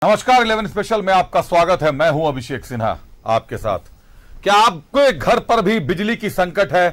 नमस्कार 11 स्पेशल में आपका स्वागत है। मैं हूं अभिषेक सिन्हा आपके साथ। क्या आपके घर पर भी बिजली की संकट है?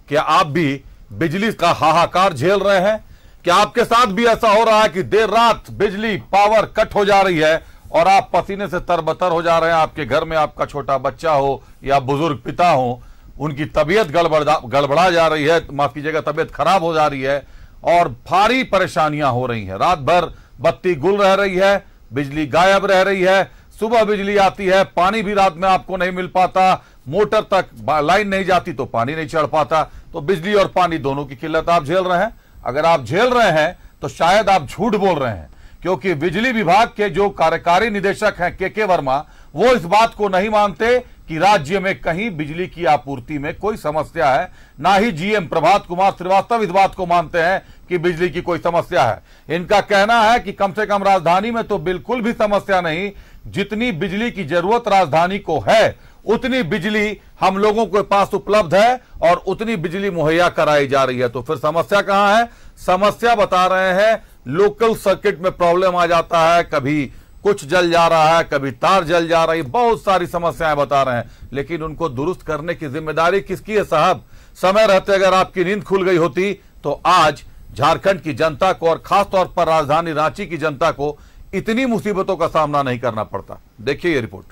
क्या आप भी बिजली का हाहाकार झेल रहे हैं? क्या आपके साथ भी ऐसा हो रहा है कि देर रात बिजली पावर कट हो जा रही है और आप पसीने से तरबतर हो जा रहे हैं? आपके घर में आपका छोटा बच्चा हो या बुजुर्ग पिता हो, उनकी तबीयत गड़बड़ा जा रही है, माफ कीजिएगा, तबीयत खराब हो जा रही है और भारी परेशानियां हो रही हैं। रात भर बत्ती गुल रह रही है, बिजली गायब रह रही है, सुबह बिजली आती है, पानी भी रात में आपको नहीं मिल पाता, मोटर तक लाइन नहीं जाती तो पानी नहीं चढ़ पाता। तो बिजली और पानी दोनों की किल्लत आप झेल रहे हैं। अगर आप झेल रहे हैं तो शायद आप झूठ बोल रहे हैं, क्योंकि बिजली विभाग के जो कार्यकारी निदेशक हैं के वर्मा, वो इस बात को नहीं मानते कि राज्य में कहीं बिजली की आपूर्ति में कोई समस्या है। ना ही जीएम प्रभात कुमार श्रीवास्तव इस बात को मानते हैं कि बिजली की कोई समस्या है। इनका कहना है कि कम से कम राजधानी में तो बिल्कुल भी समस्या नहीं, जितनी बिजली की जरूरत राजधानी को है उतनी बिजली हम लोगों के पास उपलब्ध है और उतनी बिजली मुहैया कराई जा रही है। तो फिर समस्या कहां है? समस्या बता रहे हैं, लोकल सर्किट में प्रॉब्लम आ जाता है, कभी कुछ जल जा रहा है, कभी तार जल जा रही, बहुत सारी समस्याएं बता रहे हैं। लेकिन उनको दुरुस्त करने की जिम्मेदारी किसकी है साहब? समय रहते अगर आपकी नींद खुल गई होती तो आज झारखंड की जनता को और खासतौर पर राजधानी रांची की जनता को इतनी मुसीबतों का सामना नहीं करना पड़ता। देखिए ये रिपोर्ट।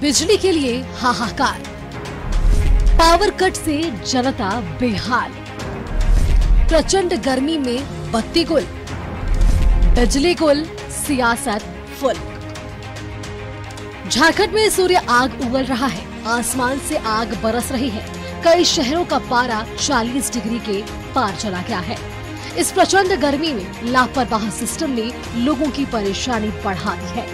बिजली के लिए हाहाकार, पावर कट से जनता बेहाल, प्रचंड गर्मी में बत्ती गुल, बिजली गुल, सियासत फुल। झारखंड में सूर्य आग उगल रहा है, आसमान से आग बरस रही है। कई शहरों का पारा 40 डिग्री के पार चला गया है। इस प्रचंड गर्मी में लापरवाह सिस्टम ने लोगों की परेशानी बढ़ा दी है।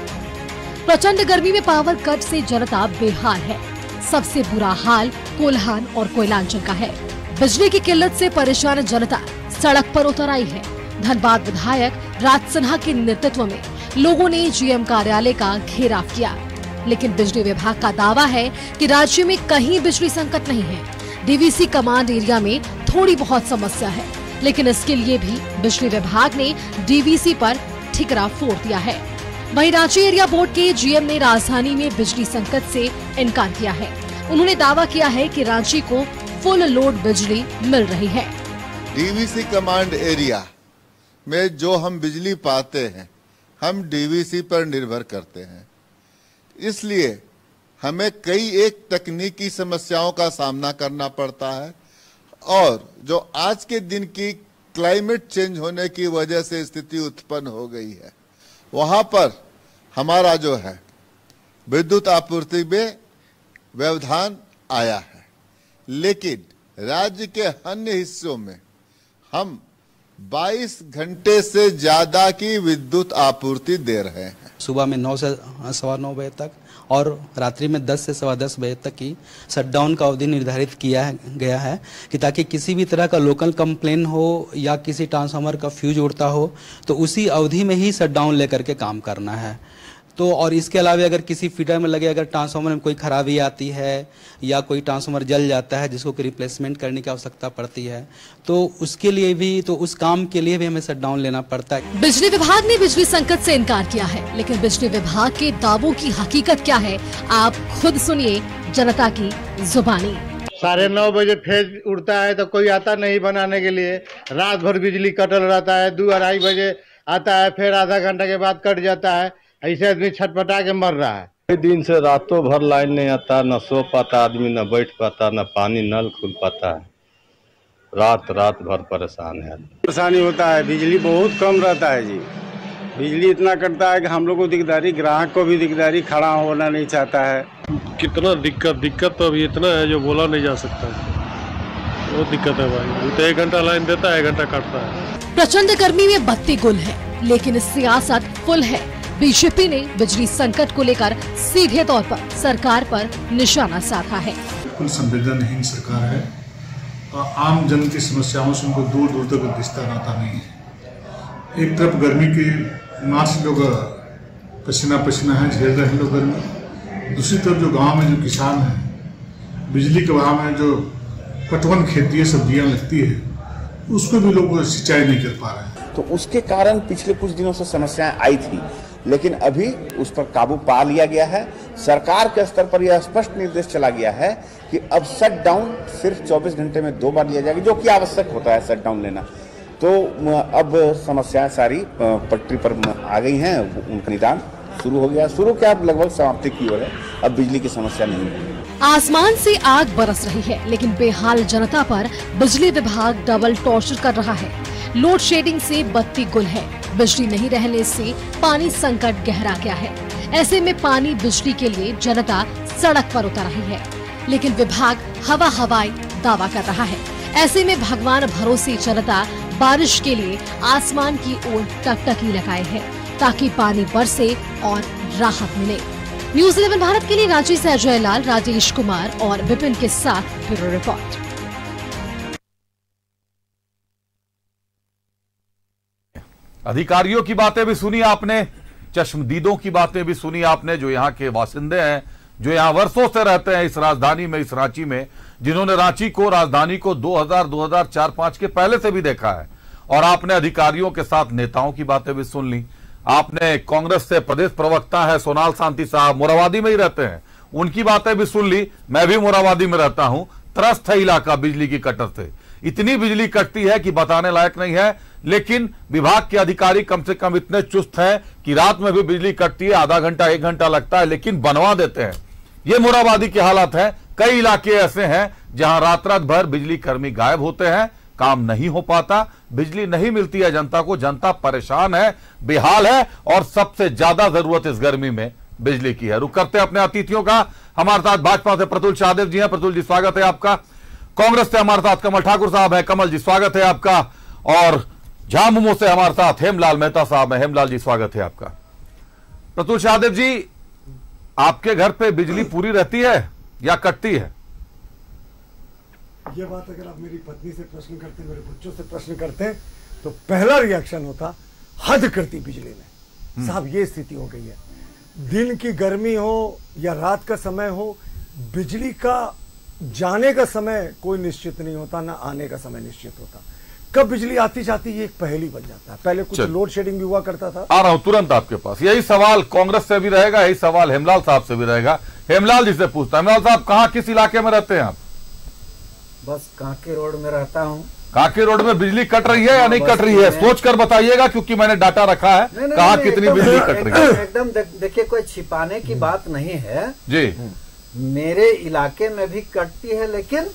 प्रचंड गर्मी में पावर कट से जनता बेहाल है। सबसे बुरा हाल कोल्हान और कोयलांचल का है। बिजली की किल्लत से परेशान जनता सड़क पर उतर आई है। धनबाद विधायक राज सिन्हा के नेतृत्व में लोगों ने जीएम कार्यालय का घेराव किया, लेकिन बिजली विभाग का दावा है कि राज्य में कहीं बिजली संकट नहीं है। डीवीसी कमांड एरिया में थोड़ी बहुत समस्या है, लेकिन इसके लिए भी बिजली विभाग ने डीवीसी पर ठिकरा फोड़ दिया है। वहीं रांची एरिया बोर्ड के जीएम ने राजधानी में बिजली संकट से इनकार किया है। उन्होंने दावा किया है कि रांची को फुल लोड बिजली मिल रही है। डीवीसी कमांड एरिया में जो हम बिजली पाते हैं, हम डीवीसी पर निर्भर करते हैं। इसलिए हमें कई एक तकनीकी समस्याओं का सामना करना पड़ता है और जो आज के दिन की क्लाइमेट चेंज होने की वजह से स्थिति उत्पन्न हो गई है, वहां पर हमारा जो है विद्युत आपूर्ति में व्यवधान आया है। लेकिन राज्य के अन्य हिस्सों में हम 22 घंटे से ज्यादा की विद्युत आपूर्ति दे रहे हैं। सुबह में 9 से सवा 9 बजे तक और रात्रि में 10 से सवा 10 बजे तक की शटडाउन का अवधि निर्धारित किया गया है कि ताकि किसी भी तरह का लोकल कंप्लेन हो या किसी ट्रांसफार्मर का फ्यूज उड़ता हो तो उसी अवधि में ही शटडाउन लेकर के काम करना है। तो और इसके अलावा अगर किसी फीडर में लगे अगर ट्रांसफार्मर में कोई खराबी आती है या कोई ट्रांसफार्मर जल जाता है जिसको कि रिप्लेसमेंट करने की आवश्यकता पड़ती है, तो उसके लिए भी, तो उस काम के लिए भी हमें शटडाउन लेना पड़ता है। बिजली विभाग ने बिजली संकट से इनकार किया है, लेकिन बिजली विभाग के दावों की हकीकत क्या है, आप खुद सुनिए जनता की जुबानी। 9:30 बजे फेज उड़ता है तो कोई आता नहीं बनाने के लिए। रात भर बिजली कटल रहता है, 2-2:30 बजे आता है, फिर आधा घंटा के बाद कट जाता है। ऐसे आदमी छटपटा के मर रहा है। कई दिन से रातों भर लाइन नहीं आता, न सो पाता आदमी, न बैठ पाता, न पानी नल खुल पाता है। रात भर परेशान है। परेशानी होता है, बिजली बहुत कम रहता है जी। बिजली इतना कटता है कि हम लोग को दिकदारी, ग्राहक को भी दिकदारी, खड़ा होना नहीं चाहता है। कितना दिक्कत तो अभी इतना है जो बोला नहीं जा सकता है। बहुत दिक्कत है भाई। तो 1 घंटा लाइन देता है, 1 घंटा काटता है। प्रचंड गर्मी में बत्ती गुल है, लेकिन सियासत फुल है। बीजेपी ने बिजली संकट को लेकर सीधे तौर पर सरकार पर निशाना साधा है। बिल्कुल संवेदनहीन सरकार है और आम जन की समस्याओं से उनको दूर दूर तक रिश्ता नाता नहीं है। एक तरफ गर्मी के मार्च से लोग पसीना है, झेल रहे हैं लोग गर्मी। दूसरी तरफ जो गांव में जो किसान है, बिजली के अभाव में जो पटवन खेती है, सब्जियां लगती है, उसको भी लोग सिंचाई नहीं कर पा रहे हैं। तो उसके कारण पिछले कुछ दिनों से समस्याएं आई थी, लेकिन अभी उस पर काबू पा लिया गया है। सरकार के स्तर पर यह स्पष्ट निर्देश चला गया है कि अब शट डाउन सिर्फ 24 घंटे में 2 बार लिया जाएगा, जो कि आवश्यक होता है शट डाउन लेना। तो अब समस्याएं सारी पटरी पर आ गई हैं, उनका निदान शुरू हो गया, शुरू क्या लगभग समाप्ति की ओर है। अब बिजली की समस्या नहीं है। आसमान से आग बरस रही है, लेकिन बेहाल जनता पर बिजली विभाग डबल टॉर्चर कर रहा है। लोड शेडिंग से बत्ती गुल है, बिजली नहीं रहने से पानी संकट गहरा गया है। ऐसे में पानी बिजली के लिए जनता सड़क पर उतर रही है, लेकिन विभाग हवाई दावा कर रहा है। ऐसे में भगवान भरोसे जनता बारिश के लिए आसमान की ओर टकटकी लगाए है, ताकि पानी बरसे और राहत मिले। न्यूज़ 11 भारत के लिए रांची से अजय लाल, राजेश कुमार और विपिन के साथ ब्यूरो रिपोर्ट। अधिकारियों की बातें भी सुनी आपने, चश्मदीदों की बातें भी सुनी आपने, जो यहाँ के बासिंदे हैं, जो यहाँ वर्षों से रहते हैं इस राजधानी में, इस रांची में, जिन्होंने रांची को, राजधानी को 2000, 2004, 2005 के पहले से भी देखा है। और आपने अधिकारियों के साथ नेताओं की बातें भी सुन ली। आपने कांग्रेस से प्रदेश प्रवक्ता है सोनाल शांति साहब, मोराबादी में ही रहते हैं, उनकी बातें भी सुन ली। मैं भी मोराबादी में रहता हूं, त्रस्त है इलाका बिजली की कटर से। इतनी बिजली कटती है कि बताने लायक नहीं है, लेकिन विभाग के अधिकारी कम से कम इतने चुस्त हैं कि रात में भी बिजली कटती है, आधा घंटा 1 घंटा लगता है, लेकिन बनवा देते हैं। ये मोराबादी के हालात है। कई इलाके ऐसे हैं जहां रात भर बिजली कर्मी गायब होते हैं, काम नहीं हो पाता, बिजली नहीं मिलती है जनता को, जनता परेशान है, बेहाल है, और सबसे ज्यादा जरूरत इस गर्मी में बिजली की है। रुक करते हैं अपने अतिथियों का। हमारे साथ भाजपा से प्रतुल शाहदेव जी हैं। प्रतुल जी स्वागत है आपका। कांग्रेस से हमारे साथ कमल ठाकुर साहब है। कमल जी स्वागत है आपका। और झामुमो से हमारे साथ हेमलाल मेहता साहब है। हेमलाल जी स्वागत है आपका। प्रतुल शाहदेव जी, आपके घर पे बिजली पूरी रहती है या कटती है? ये बात अगर आप मेरी पत्नी से प्रश्न करते, मेरे बच्चों से प्रश्न करते, तो पहला रिएक्शन होता हद करती बिजली ने। साहब ये स्थिति हो गई है, दिन की गर्मी हो या रात का समय हो, बिजली का जाने का समय कोई निश्चित नहीं होता, ना आने का समय निश्चित होता। कब बिजली आती जाती ये एक पहेली बन जाता है। पहले कुछ लोड शेडिंग भी हुआ करता था। आ रहा हूं तुरंत आपके पास। यही सवाल कांग्रेस से भी रहेगा, यही सवाल हेमलाल साहब से भी रहेगा। हेमलाल जी से पूछता है। हेमलाल साहब, कहाँ किस इलाके में रहते हैं आप? बस कांके रोड में रहता हूँ। कांके रोड में बिजली कट रही है या नहीं कट रही है? सोच कर बताइएगा, क्योंकि मैंने डाटा रखा है कहाँ कितनी बिजली कट रही है। एकदम देखिए, कोई छिपाने की बात नहीं है जी। मेरे इलाके में भी कटती है, लेकिन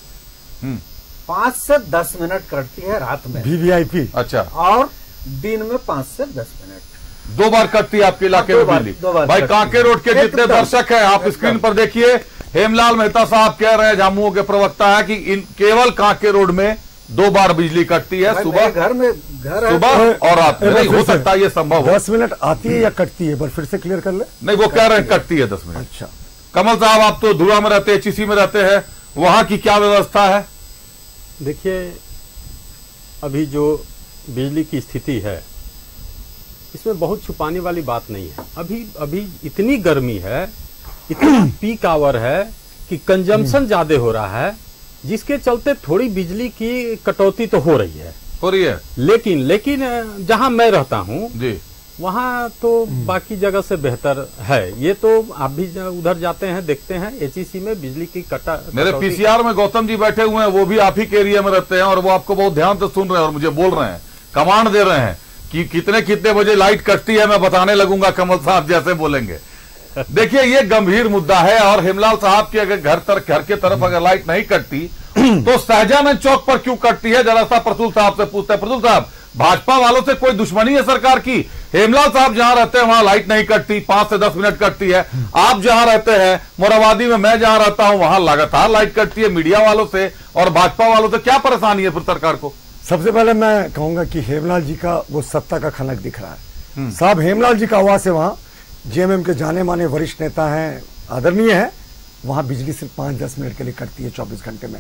5 से 10 मिनट कटती है रात में, वीवीआईपी। अच्छा। और दिन में 5 से 10 मिनट 2 बार कटती है आपके इलाके में बिजली? भाई कांके रोड के जितने दर्शक हैं, आप स्क्रीन पर देखिए, हेमलाल मेहता साहब कह रहे हैं, झामुमो के प्रवक्ता है, कि केवल कांके रोड में 2 बार बिजली कटती है, सुबह सुबह और रात में। नहीं हो सकता ये संभव हो। 10 मिनट आती है या कटती है? फिर से क्लियर कर ले। नहीं, वो कह रहे हैं कटती है 10 मिनट। अच्छा कमल साहब, आप तो धुरा में रहते हैं, चिसी में रहते हैं, वहां की क्या व्यवस्था है? देखिए, अभी जो बिजली की स्थिति है इसमें बहुत छुपाने वाली बात नहीं है। अभी इतनी गर्मी है, इतना पीक आवर है कि कंजम्पशन ज्यादा हो रहा है, जिसके चलते थोड़ी बिजली की कटौती तो हो रही है। लेकिन जहां मैं रहता हूं जी, वहाँ तो बाकी जगह से बेहतर है। ये तो आप भी उधर जाते हैं, देखते हैं, एचईसी में बिजली की मेरे पीसीआर में गौतम जी बैठे हुए हैं, वो भी आप ही के एरिया में रहते हैं, और वो आपको बहुत ध्यान से सुन रहे हैं और मुझे बोल रहे हैं, कमांड दे रहे हैं कि कितने बजे लाइट कटती है, मैं बताने लगूंगा कमल साहब जैसे बोलेंगे। देखिए, ये गंभीर मुद्दा है। और हेमलाल साहब की अगर घर के तरफ अगर लाइट नहीं कटती तो सहजानंद चौक पर क्यों कटती है? जरा सा प्रतुल साहब से पूछते हैं। प्रतुल साहब, भाजपा वालों से कोई दुश्मनी है सरकार की? हेमलाल साहब जहां रहते हैं वहां लाइट नहीं कटती, 5 से 10 मिनट कटती है। आप जहां रहते हैं मोराबादी में, मैं जहां रहता हूं वहां लगातार लाइट कटती है। मीडिया वालों से और भाजपा वालों से क्या परेशानी है फिर सरकार को? सबसे पहले मैं कहूंगा कि हेमलाल जी का वो सत्ता का खनक दिख रहा है। साहब, हेमलाल जी का आवास है वहां, जेएमएम के जाने माने वरिष्ठ नेता हैं, आदरणीय है, वहां बिजली सिर्फ 5-10 मिनट के लिए कटती है 24 घंटे में।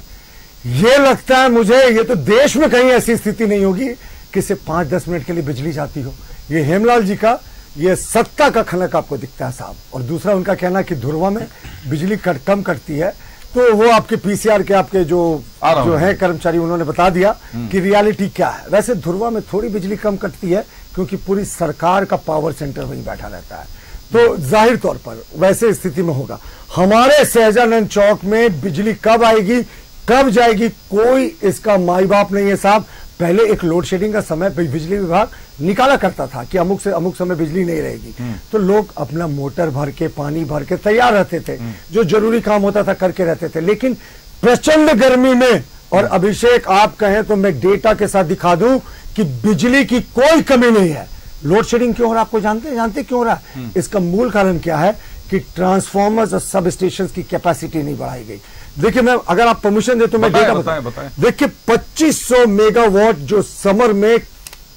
ये लगता है मुझे, ये तो देश में कहीं ऐसी स्थिति नहीं होगी कि सिर्फ 5-10 मिनट के लिए बिजली जाती हो। ये हेमलाल जी का ये सत्ता का खनक आपको दिखता है साहब। और दूसरा उनका कहना कि धुरवा में बिजली कम कटती है, तो वो आपके पीसीआर के आपके जो है कर्मचारी, उन्होंने बता दिया कि रियलिटी क्या है। वैसे धुरवा में थोड़ी बिजली कम कटती है क्योंकि पूरी सरकार का पावर सेंटर वहीं बैठा रहता है, तो जाहिर तौर पर वैसे स्थिति में होगा। हमारे सहजानंद चौक में बिजली कब आएगी कब जाएगी कोई इसका माई बाप नहीं है साहब। पहले एक लोड शेडिंग का समय बिजली विभाग निकाला करता था कि अमुक से अमुक समय बिजली नहीं रहेगी, तो लोग अपना मोटर भर के पानी भर के तैयार रहते थे, जो जरूरी काम होता था करके रहते थे। लेकिन प्रचंड गर्मी में, और अभिषेक आप कहें तो मैं डेटा के साथ दिखा दूं कि बिजली की कोई कमी नहीं है। लोड शेडिंग क्यों हो रहा है आपको जानते क्यों हो रहा है? इसका मूल कारण क्या है कि ट्रांसफॉर्मर्स और सब स्टेशन की कैपेसिटी नहीं बढ़ाई गई। देखिए, मैं अगर आप परमिशन दे तो मैं डेटा बताएं। देखिए 2500 मेगावाट जो समर में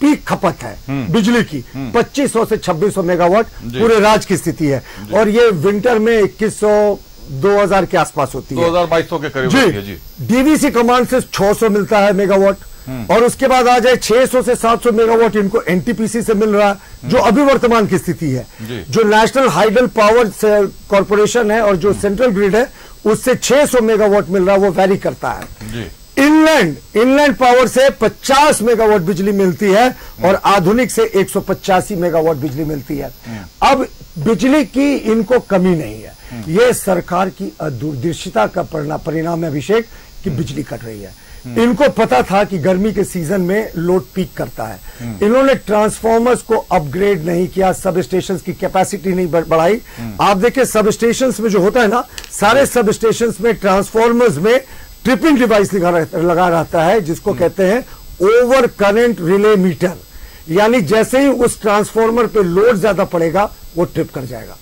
पीक खपत है बिजली की, 2500 से 2600 मेगावाट पूरे राज्य की स्थिति है, और ये विंटर में 2100 2000 के आसपास होती है, 2200 के करीब होती है जी। डीवीसी कमांड से 600 मिलता है मेगावाट, और उसके बाद आ जाए 600 से 700 मेगावाट इनको एनटीपीसी से मिल रहा है, जो अभी वर्तमान की स्थिति है। जो नेशनल हाइडल पावर कॉर्पोरेशन है और जो सेंट्रल ग्रिड है उससे 600 मेगावाट मिल रहा है, वो वैरी करता है। इनलैंड पावर से 50 मेगावाट बिजली मिलती है और आधुनिक से 185 मेगावाट बिजली मिलती है। अब बिजली की इनको कमी नहीं है, ये सरकार की दूरदर्शिता का परिणाम है अभिषेक, कि बिजली कट रही है। इनको पता था कि गर्मी के सीजन में लोड पीक करता है, इन्होंने ट्रांसफॉर्मर्स को अपग्रेड नहीं किया, सब स्टेशन की कैपेसिटी नहीं बढ़ाई। आप देखिए सब स्टेशन में जो होता है ना, सारे सब स्टेशन में ट्रांसफॉर्मर्स में ट्रिपिंग डिवाइस लगा रहता है, जिसको कहते हैं ओवर करंट रिले मीटर, यानी जैसे ही उस ट्रांसफॉर्मर पे लोड ज्यादा पड़ेगा वो ट्रिप कर जाएगा।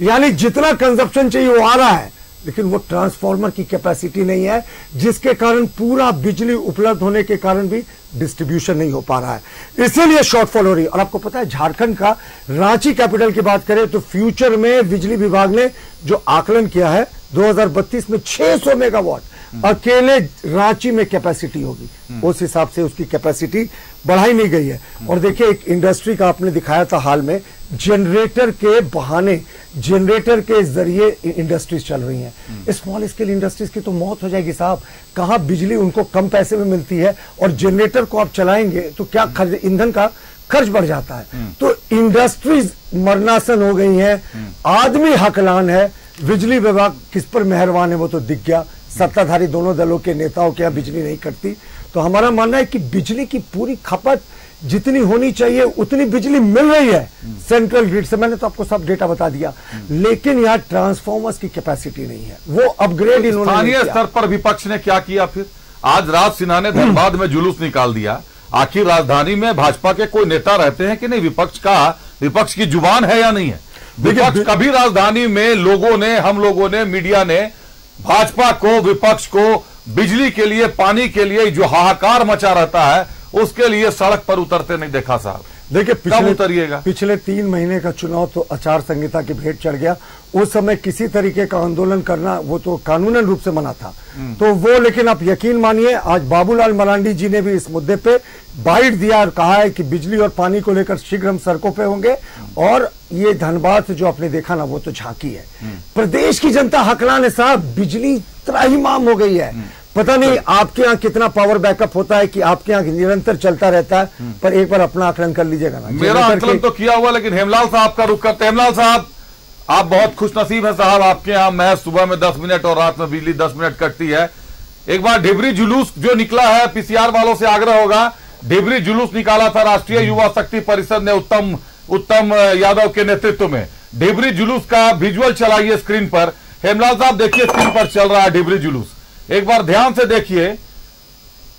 यानी जितना कंजप्शन चाहिए वो आ रहा है, लेकिन वो ट्रांसफार्मर की कैपेसिटी नहीं है, जिसके कारण पूरा बिजली उपलब्ध होने के कारण भी डिस्ट्रीब्यूशन नहीं हो पा रहा है, इसीलिए शॉर्टफॉल हो रही है। और आपको पता है झारखंड का रांची कैपिटल की बात करें तो फ्यूचर में बिजली विभाग ने जो आकलन किया है 2032 में 600 मेगावाट अकेले रांची में कैपेसिटी होगी, उस हिसाब से उसकी कैपेसिटी बढ़ाई नहीं गई है। और देखिए एक इंडस्ट्री का आपने दिखाया था हाल में, जनरेटर के बहाने, जनरेटर के जरिए इंडस्ट्रीज चल रही हैं। स्मॉल स्केल इंडस्ट्रीज की तो मौत हो जाएगी साहब, कहां बिजली उनको कम पैसे में मिलती है, और जनरेटर को आप चलाएंगे तो क्या खर्च, ईंधन का खर्च बढ़ जाता है। तो इंडस्ट्रीज मरनासन हो गई हैं, आदमी हकलान है, बिजली विभाग किस पर मेहरबान है वो तो दिख गया। सत्ताधारी दोनों दलों के नेताओं के यहाँ बिजली नहीं कटती, तो हमारा मानना है कि बिजली की पूरी खपत जितनी होनी चाहिए उतनी बिजली मिल रही है सेंट्रल ग्रिड से। मैंने तो आपको सब डेटा बता दिया, लेकिन यहाँ ट्रांसफॉर्मर्स की कैपेसिटी नहीं है, वो अपग्रेड इन्होंने स्थानीय स्तर पर विपक्ष ने क्या किया फिर? आज राज सिन्हा ने धनबाद में जुलूस निकाल दिया। आखिर राजधानी में भाजपा के कोई नेता रहते हैं कि नहीं? विपक्ष की जुबान है या नहीं है? विपक्ष कभी राजधानी में लोगों ने, हम लोगों ने, मीडिया ने भाजपा को, विपक्ष को बिजली के लिए, पानी के लिए जो हाहाकार मचा रहता है उसके लिए सड़क पर उतरते नहीं देखा साहब। देखिए उतरिएगा, पिछले 3 महीने का चुनाव तो आचार संहिता की भेंट चढ़ गया। उस समय किसी तरीके का आंदोलन करना वो तो कानूनन रूप से मना था, तो वो, लेकिन आप यकीन मानिए आज बाबूलाल मरांडी जी ने भी इस मुद्दे पे बाइट दिया और कहा है कि बिजली और पानी को लेकर शीघ्र हम सड़कों पे होंगे। और ये धनबाद से जो आपने देखा ना, वो तो झांकी है। प्रदेश की जनता हकलान है साहब, बिजली त्राहिमाम हो गई है। पता नहीं आपके यहाँ कितना पावर बैकअप होता है कि आपके यहाँ निरंतर चलता रहता है, पर एक बार अपना आकलन कर लीजिएगा ना। मेरा आकलन तो किया हुआ, लेकिन हेमलाल साहब का रुख करते। हेमलाल साहब, आप बहुत खुशनसीब है साहब, आपके यहाँ मैं सुबह में 10 मिनट और रात में बिजली 10 मिनट कटती है। एक बार ढिबरी जुलूस जो निकला है, पीसीआर वालों से आग्रह होगा, ढिबरी जुलूस निकाला था राष्ट्रीय युवा शक्ति परिषद ने उत्तम यादव के नेतृत्व में। ढिबरी जुलूस का विजुअल चलाइए स्क्रीन पर। हेमलाल साहब देखिए, स्क्रीन पर चल रहा है ढिबरी जुलूस, एक बार ध्यान से देखिए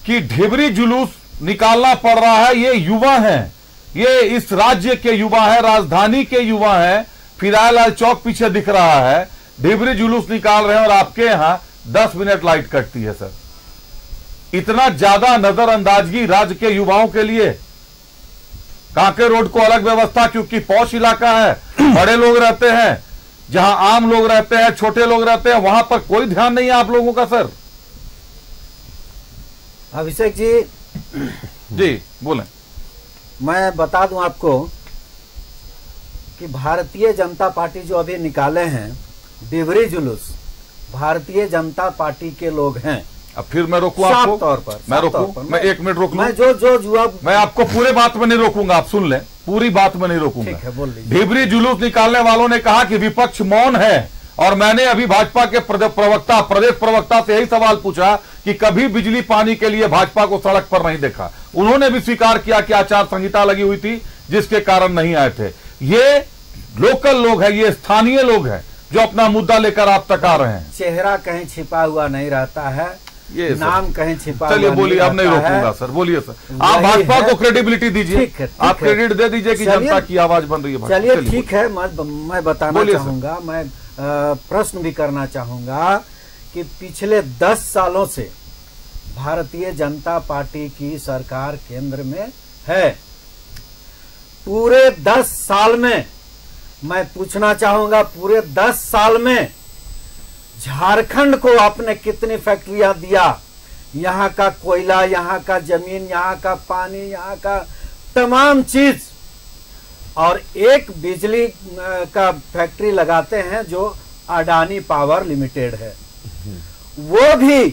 कि ढिबरी जुलूस निकालना पड़ रहा है। ये युवा हैं, ये इस राज्य के युवा हैं, राजधानी के युवा हैं। फिरालाल चौक पीछे दिख रहा है, ढिबरी जुलूस निकाल रहे हैं और आपके यहां 10 मिनट लाइट कटती है सर। इतना ज्यादा नजरअंदाजगी राज्य के युवाओं के लिए। कांके रोड को अलग व्यवस्था, क्योंकि पौष इलाका है, बड़े लोग रहते हैं, जहां आम लोग रहते हैं, छोटे लोग रहते हैं, वहां पर कोई ध्यान नहीं है आप लोगों का सर। अभिषेक जी बोलें। मैं बता दूं आपको कि भारतीय जनता पार्टी जो अभी निकाले हैं ढिबरी जुलूस, भारतीय जनता पार्टी के लोग हैं। अब फिर मैं रोकूं साफ आपको? तौर पर मैं रोकूं? मैं 1 मिनट रोक लूं? मैं जो जुआ मैं आपको पूरे बात में नहीं रोकूंगा, आप सुन लें, पूरी बात में नहीं रोकूंगा। ठीक है, बोल लीजिए। ढिबरी जुलूस निकालने वालों ने कहा कि विपक्ष मौन है, और मैंने अभी भाजपा के प्रदेश प्रवक्ता से यही सवाल पूछा कि कभी बिजली पानी के लिए भाजपा को सड़क पर नहीं देखा। उन्होंने भी स्वीकार किया कि आचार संहिता लगी हुई थी जिसके कारण नहीं आए थे। ये लोकल लोग हैं, ये स्थानीय लोग हैं जो अपना मुद्दा लेकर आप तक आ रहे हैं। चेहरा कहीं छिपा हुआ नहीं रहता है, ये नाम कहीं छिपा हुआ चलिए बोलिए, अब नहीं रोकूंगा सर, बोलिए सर। आप भाजपा को क्रेडिबिलिटी दीजिए, आप क्रेडिट दे दीजिए कि जनता की आवाज बन रही है। चलिए ठीक है, मैं बताना चाहूंगा, मैं प्रश्न भी करना चाहूंगा कि पिछले 10 सालों से भारतीय जनता पार्टी की सरकार केंद्र में है। पूरे 10 साल में मैं पूछना चाहूंगा, पूरे 10 साल में झारखंड को आपने कितनी फैक्ट्रियां दिया? यहाँ का कोयला, यहाँ का जमीन, यहाँ का पानी, यहाँ का तमाम चीज, और एक बिजली का फैक्ट्री लगाते हैं जो अडानी पावर लिमिटेड है, वो भी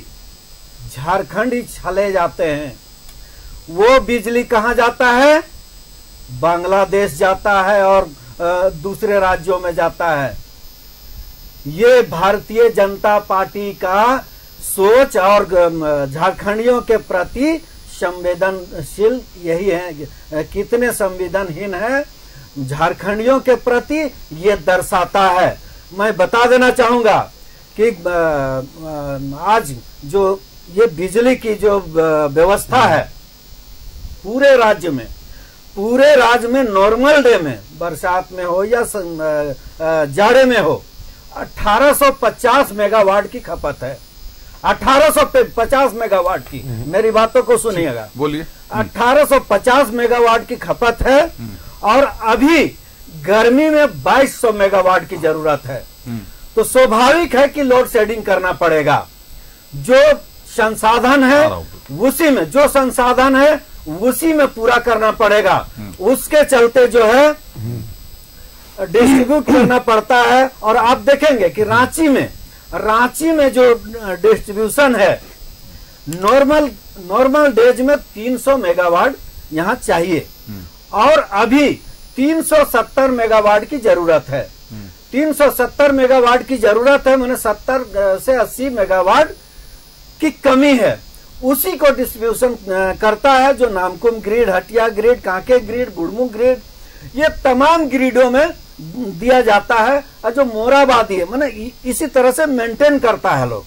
झारखंड ही चले जाते हैं। वो बिजली कहाँ जाता है? बांग्लादेश जाता है और दूसरे राज्यों में जाता है। ये भारतीय जनता पार्टी का सोच और झारखंडियों के प्रति संवेदनशील यही है, कितने संवेदनहीन है झारखंडियों के प्रति ये दर्शाता है। मैं बता देना चाहूंगा कि आज जो ये बिजली की जो व्यवस्था है पूरे राज्य में नॉर्मल डे में, बरसात में हो या जाड़े में हो, 1850 मेगावाट की खपत है। 1850 मेगावाट की, मेरी बातों को सुनिएगा, बोलिए। 1850 मेगावाट की खपत है, और अभी गर्मी में 2200 मेगावाट की जरूरत है। तो स्वाभाविक है कि लोड शेडिंग करना पड़ेगा। जो संसाधन है उसी में, जो संसाधन है उसी में पूरा करना पड़ेगा। उसके चलते जो है डिस्ट्रीब्यूट करना पड़ता है। और आप देखेंगे कि रांची में जो डिस्ट्रीब्यूशन है, नॉर्मल डेज में 300 मेगावाट यहाँ चाहिए, और अभी 370 मेगावाट की जरूरत है। 370 मेगावाट की जरूरत है, मैंने 70 से 80 मेगावाट की कमी है। उसी को डिस्ट्रीब्यूशन करता है जो Namkum grid, Hatia grid, Kanke grid, Gudmu grid, ये तमाम ग्रिडों में दिया जाता है। और जो मोराबादी है, मैंने इसी तरह से मेंटेन करता है लोग।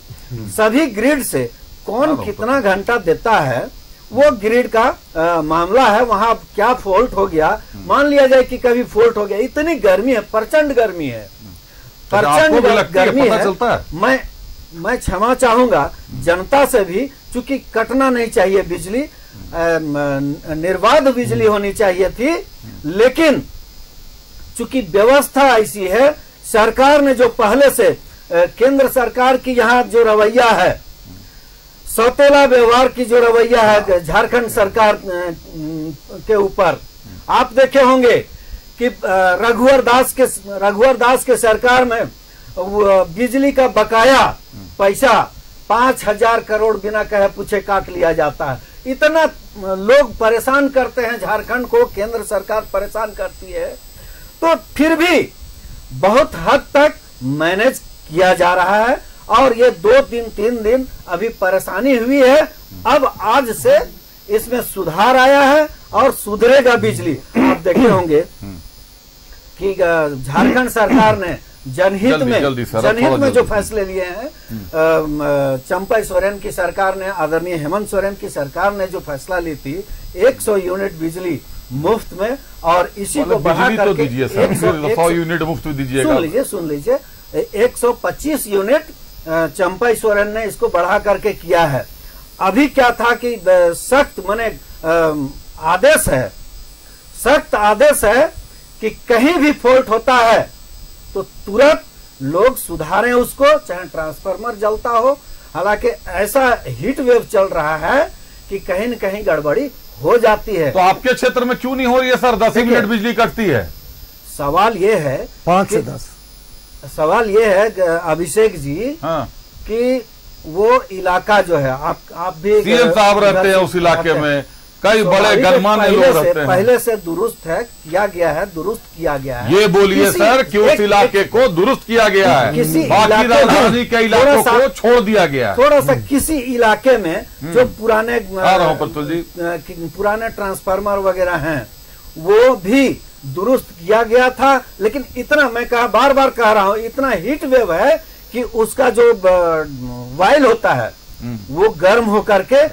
सभी ग्रिड से कौन कितना घंटा देता है वो ग्रिड का मामला है। वहां क्या फॉल्ट हो गया, मान लिया जाए कि कभी फॉल्ट हो गया, इतनी गर्मी है, प्रचंड गर्मी है, प्रचंड गर्मी है। मैं क्षमा चाहूंगा जनता से भी, चूंकि कटना नहीं चाहिए बिजली, निर्बाध बिजली होनी चाहिए थी, लेकिन चूंकि व्यवस्था ऐसी है, सरकार ने जो पहले से केंद्र सरकार की यहाँ जो रवैया है, सौतेला व्यवहार की जो रवैया है झारखंड सरकार के ऊपर, आप देखे होंगे कि रघुवर दास के सरकार में बिजली का बकाया पैसा 5000 करोड़ बिना कहे पूछे काट लिया जाता है। इतना लोग परेशान करते हैं झारखंड को, केंद्र सरकार परेशान करती है, तो फिर भी बहुत हद तक मैनेज किया जा रहा है। और ये 2 दिन 3 दिन अभी परेशानी हुई है, अब आज से इसमें सुधार आया है और सुधरेगा बिजली। आप देखे होंगे कि झारखंड सरकार ने जनहित में जो फैसले लिए हैं, चंपा सोरेन की सरकार ने, आदरणीय हेमंत सोरेन की सरकार ने जो फैसला ली थी 100 यूनिट बिजली मुफ्त में, और इसी को बढ़ा करके 100 यूनिट मुफ्त में दीजिएगा। सुन लीजिए 125 यूनिट चंपा सोरेन ने इसको बढ़ा करके किया है। अभी क्या था कि सख्त माने आदेश है, सख्त आदेश है कि कहीं भी फॉल्ट होता है तो तुरंत लोग सुधारें उसको, चाहे ट्रांसफार्मर जलता हो। हालांकि ऐसा हीट वेव चल रहा है कि कहीं न कहीं गड़बड़ी हो जाती है। तो आपके क्षेत्र में क्यों नहीं हो रही है सर? 10 मिनट बिजली कटती है। सवाल ये है 5 से 10। सवाल ये है अभिषेक जी, कि वो इलाका जो है, आप भी सीएम साहब रहते हैं उस इलाके में, कई बड़े गणमान्य लोग रहते हैं। पहले से दुरुस्त है, किया गया है, दुरुस्त किया गया है। ये बोलिए सर कि उस इलाके को दुरुस्त किया गया है, बाकी राजधानी के इलाकों को छोड़ दिया गया है। थोड़ा सा किसी इलाके में जो पुराने प्रतुल जी पुराने ट्रांसफार्मर वगैरह हैं वो भी दुरुस्त किया गया था, लेकिन इतना मैं बार बार कह रहा हूं, इतना हीट वेव है कि उसका जो वाइल होता है वो गर्म होकर के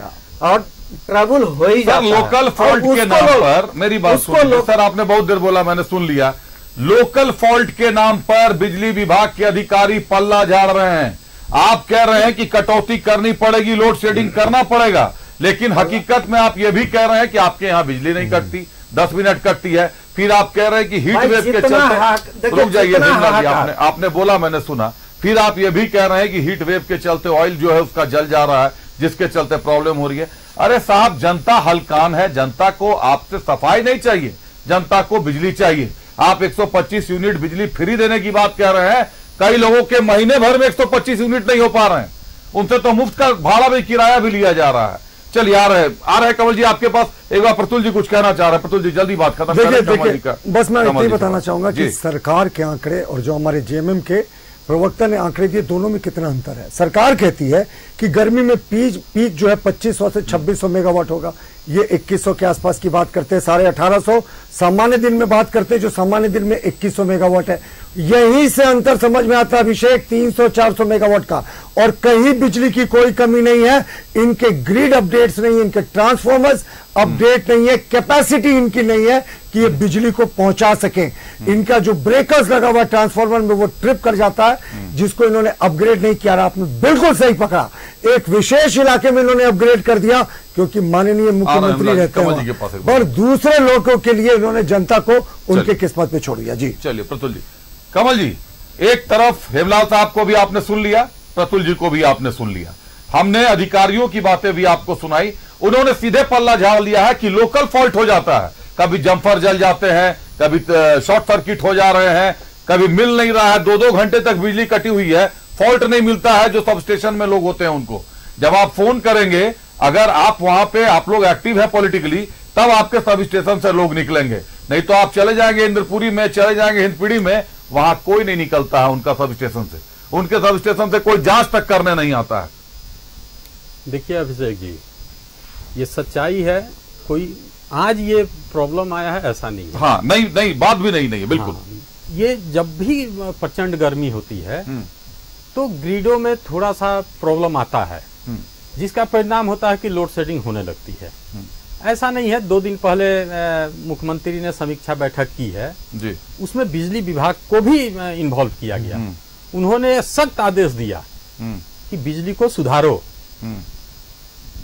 और ट्रबल हो ही जाता है। लोकल फॉल्ट के नाम पर मेरी बात सुनिए सर, आपने बहुत देर बोला, मैंने सुन लिया। लोकल फॉल्ट के नाम पर बिजली विभाग के अधिकारी पल्ला झाड़ रहे हैं। आप कह रहे हैं कि कटौती करनी पड़ेगी, लोड शेडिंग करना पड़ेगा, लेकिन हकीकत में आप ये भी कह रहे हैं कि आपके यहाँ बिजली नहीं कटती, 10 मिनट कटती है। फिर आप कह रहे हैं कि हीट वेव के चलते, रुक जाइए, आपने बोला, मैंने सुना। फिर आप ये भी कह रहे हैं कि हीट वेव के चलते ऑयल जो है उसका जल जा रहा है, जिसके चलते प्रॉब्लम हो रही है। अरे साहब, जनता हलकान है, जनता को आपसे सफाई नहीं चाहिए, जनता को बिजली चाहिए। आप 125 यूनिट बिजली फ्री देने की बात कह रहे हैं, कई लोगों के महीने भर में 125 यूनिट नहीं हो पा रहे हैं, उनसे तो मुफ्त का भाड़ा भी, किराया भी लिया जा रहा है। चलिए आ रहे कमल जी आपके पास। एक बार प्रतुल जी कुछ कहना चाह रहे हैं। प्रतुल जी जल्दी बात खत्म देखिए, बस मैं इतना ही बताना चाहूंगा कि सरकार के आंकड़े और जो हमारे जेएमएम के प्रवक्ता ने आंकड़े दिए, दोनों में कितना अंतर है। सरकार कहती है कि गर्मी में पीक जो है 2500 से 2600 मेगावाट होगा, ये 2100 के आसपास की बात करते हैं, 1850 सामान्य दिन में बात करते हैं, जो सामान्य दिन में 2100 मेगावाट है। यहीं से अंतर समझ में आता है अभिषेक, 300-400 मेगावाट का। और कहीं बिजली की कोई कमी नहीं है, इनके ग्रिड अपडेट्स नहीं है, इनके ट्रांसफॉर्मर्स अपडेट नहीं है, कैपेसिटी इनकी नहीं है कि ये बिजली को पहुंचा सके। इनका जो ब्रेकर्स लगा हुआ ट्रांसफॉर्मर में वो ट्रिप कर जाता है, जिसको इन्होंने अपग्रेड नहीं किया। आपने बिल्कुल सही पकड़ा, एक विशेष इलाके में इन्होंने अपग्रेड कर दिया क्योंकि माननीय मुख्यमंत्री रहते हैं, और दूसरे लोगों के लिए इन्होंने जनता को उनके किस्मत पे छोड़ दिया। जी चलिए प्रतुल जी। कमल जी, एक तरफ हेमलाल साहब को भी आपने सुन लिया, प्रतुल जी को भी आपने सुन लिया, हमने अधिकारियों की बातें भी आपको सुनाई, उन्होंने सीधे पल्ला झाड़ लिया है कि लोकल फॉल्ट हो जाता है, कभी जम्फर जल जाते हैं, कभी शॉर्ट सर्किट हो जा रहे हैं, कभी मिल नहीं रहा है, 2-2 घंटे तक बिजली कटी हुई है, फॉल्ट नहीं मिलता है। जो सब स्टेशन में लोग होते हैं उनको जब आप फोन करेंगे, अगर आप वहां पे आप लोग एक्टिव है पॉलिटिकली, तब आपके सब स्टेशन से लोग निकलेंगे, नहीं तो आप चले जाएंगे इंद्रपुरी में, चले जाएंगे हिंदपीढ़ी में, वहां कोई नहीं निकलता है उनका सब स्टेशन से, उनके सब स्टेशन से कोई जांच तक करने नहीं आता है। देखिए अभिषेक जी, ये सच्चाई है, कोई आज ये प्रॉब्लम आया है ऐसा नहीं है। हाँ, नहीं बात भी नहीं है बिल्कुल। हाँ, ये जब भी प्रचंड गर्मी होती है तो ग्रिडों में थोड़ा सा प्रॉब्लम आता है, जिसका परिणाम होता है कि लोड शेडिंग होने लगती है। ऐसा नहीं है, 2 दिन पहले मुख्यमंत्री ने समीक्षा बैठक की है जी, उसमें बिजली विभाग को भी इन्वॉल्व किया गया। उन्होंने सख्त आदेश दिया कि बिजली को सुधारो,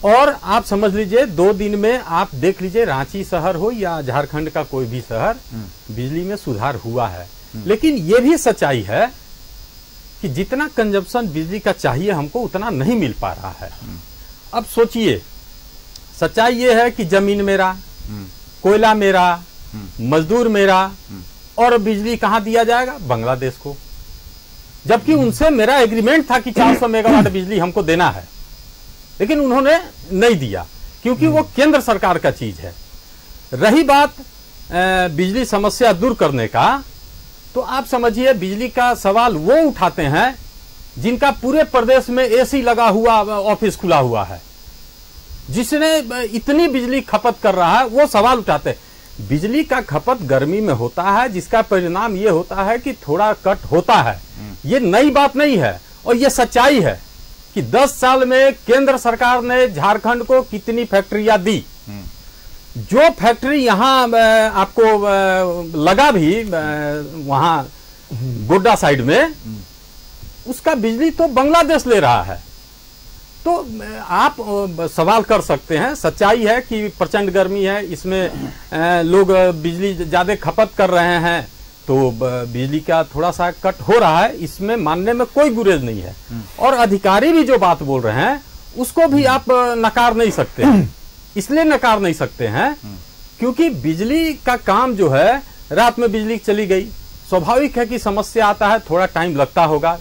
और आप समझ लीजिए 2 दिन में आप देख लीजिए, रांची शहर हो या झारखंड का कोई भी शहर, बिजली में सुधार हुआ है। लेकिन ये भी सच्चाई है कि जितना कंजप्शन बिजली का चाहिए हमको उतना नहीं मिल पा रहा है। अब सोचिए, सच्चाई ये है कि जमीन मेरा, कोयला मेरा, मजदूर मेरा, और बिजली कहां दिया जाएगा? बांग्लादेश को, जबकि उनसे मेरा एग्रीमेंट था कि 400 मेगावाट बिजली हमको देना है, लेकिन उन्होंने नहीं दिया क्योंकि वो केंद्र सरकार का चीज है। रही बात बिजली समस्या दूर करने का, तो आप समझिए बिजली का सवाल वो उठाते हैं जिनका पूरे प्रदेश में एसी लगा हुआ ऑफिस खुला हुआ है, जिसने इतनी बिजली खपत कर रहा है, वो सवाल उठाते हैं। बिजली का खपत गर्मी में होता है, जिसका परिणाम ये होता है कि थोड़ा कट होता है। ये नई बात नहीं है, और ये सच्चाई है कि 10 साल में केंद्र सरकार ने झारखंड को कितनी फैक्ट्रियां दी। जो फैक्ट्री यहां आपको लगा भी वहां गोड्डा साइड में, उसका बिजली तो बांग्लादेश ले रहा है। तो आप सवाल कर सकते हैं, सच्चाई है कि प्रचंड गर्मी है, इसमें लोग बिजली ज्यादा खपत कर रहे हैं, तो बिजली का थोड़ा सा कट हो रहा है, इसमें मानने में कोई गुरेज नहीं है। और अधिकारी भी जो बात बोल रहे हैं उसको भी आप नकार नहीं सकते हैं। इसलिए नकार नहीं सकते हैं क्योंकि बिजली का काम जो है, रात में बिजली चली गई, स्वाभाविक है कि समस्या आता है, थोड़ा टाइम लगता होगा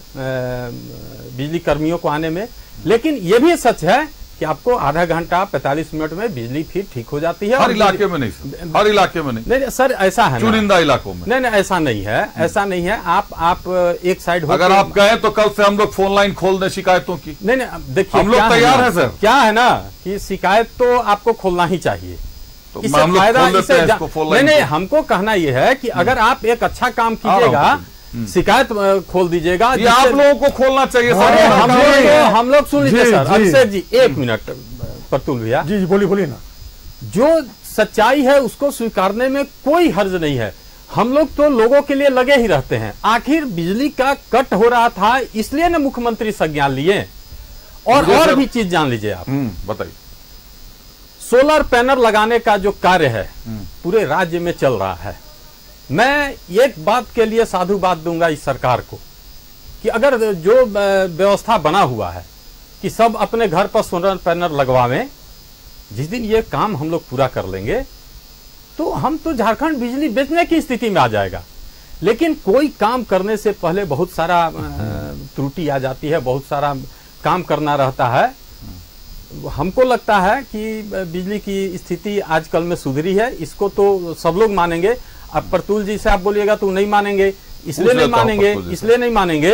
बिजली कर्मियों को आने में। लेकिन ये भी सच है कि आपको आधा घंटा 45 मिनट में बिजली फिर ठीक हो जाती है। हर इलाके में नहीं सर, हर इलाके में नहीं सर, ऐसा है चुनिंदा इलाकों में। नहीं, ऐसा नहीं है, ऐसा नहीं है। आप एक साइड हो, अगर आप कहें तो कल से हम लोग फोन लाइन खोल दें शिकायतों की। नहीं, देखिए हम लोग तैयार है सर। क्या है ना कि शिकायत तो आपको खोलना ही चाहिए, तो हम लोग खोल देते हैं इसको फोन लाइन। नहीं, हमको कहना यह है कि अगर आप एक अच्छा काम कीजिएगा, शिकायत खोल दीजिएगा। ये आप लोगों को खोलना चाहिए सर। हम लोग सुन लीजिए सर। अभिषेक जी, एक मिनट, प्रतुल भैया जी बोलिए ना। जो सच्चाई है उसको स्वीकारने में कोई हर्ज नहीं है। हम लोग तो लोगों के लिए लगे ही रहते हैं। आखिर बिजली का कट हो रहा था, इसलिए ना मुख्यमंत्री संज्ञान लिए। और भी चीज जान लीजिए आप, बताइए। सोलर पैनल लगाने का जो कार्य है पूरे राज्य में चल रहा है। मैं एक बात के लिए साधुवाद दूंगा इस सरकार को कि अगर जो व्यवस्था बना हुआ है कि सब अपने घर पर सोलर पैनल लगवावें, जिस दिन ये काम हम लोग पूरा कर लेंगे तो हम तो झारखंड बिजली बेचने की स्थिति में आ जाएगा। लेकिन कोई काम करने से पहले बहुत सारा त्रुटि आ जाती है, बहुत सारा काम करना रहता है। हमको लगता है कि बिजली की स्थिति आजकल में सुधरी है, इसको तो सब लोग मानेंगे। अब प्रतुल जी से आप बोलिएगा तो नहीं मानेंगे, इसलिए नहीं मानेंगे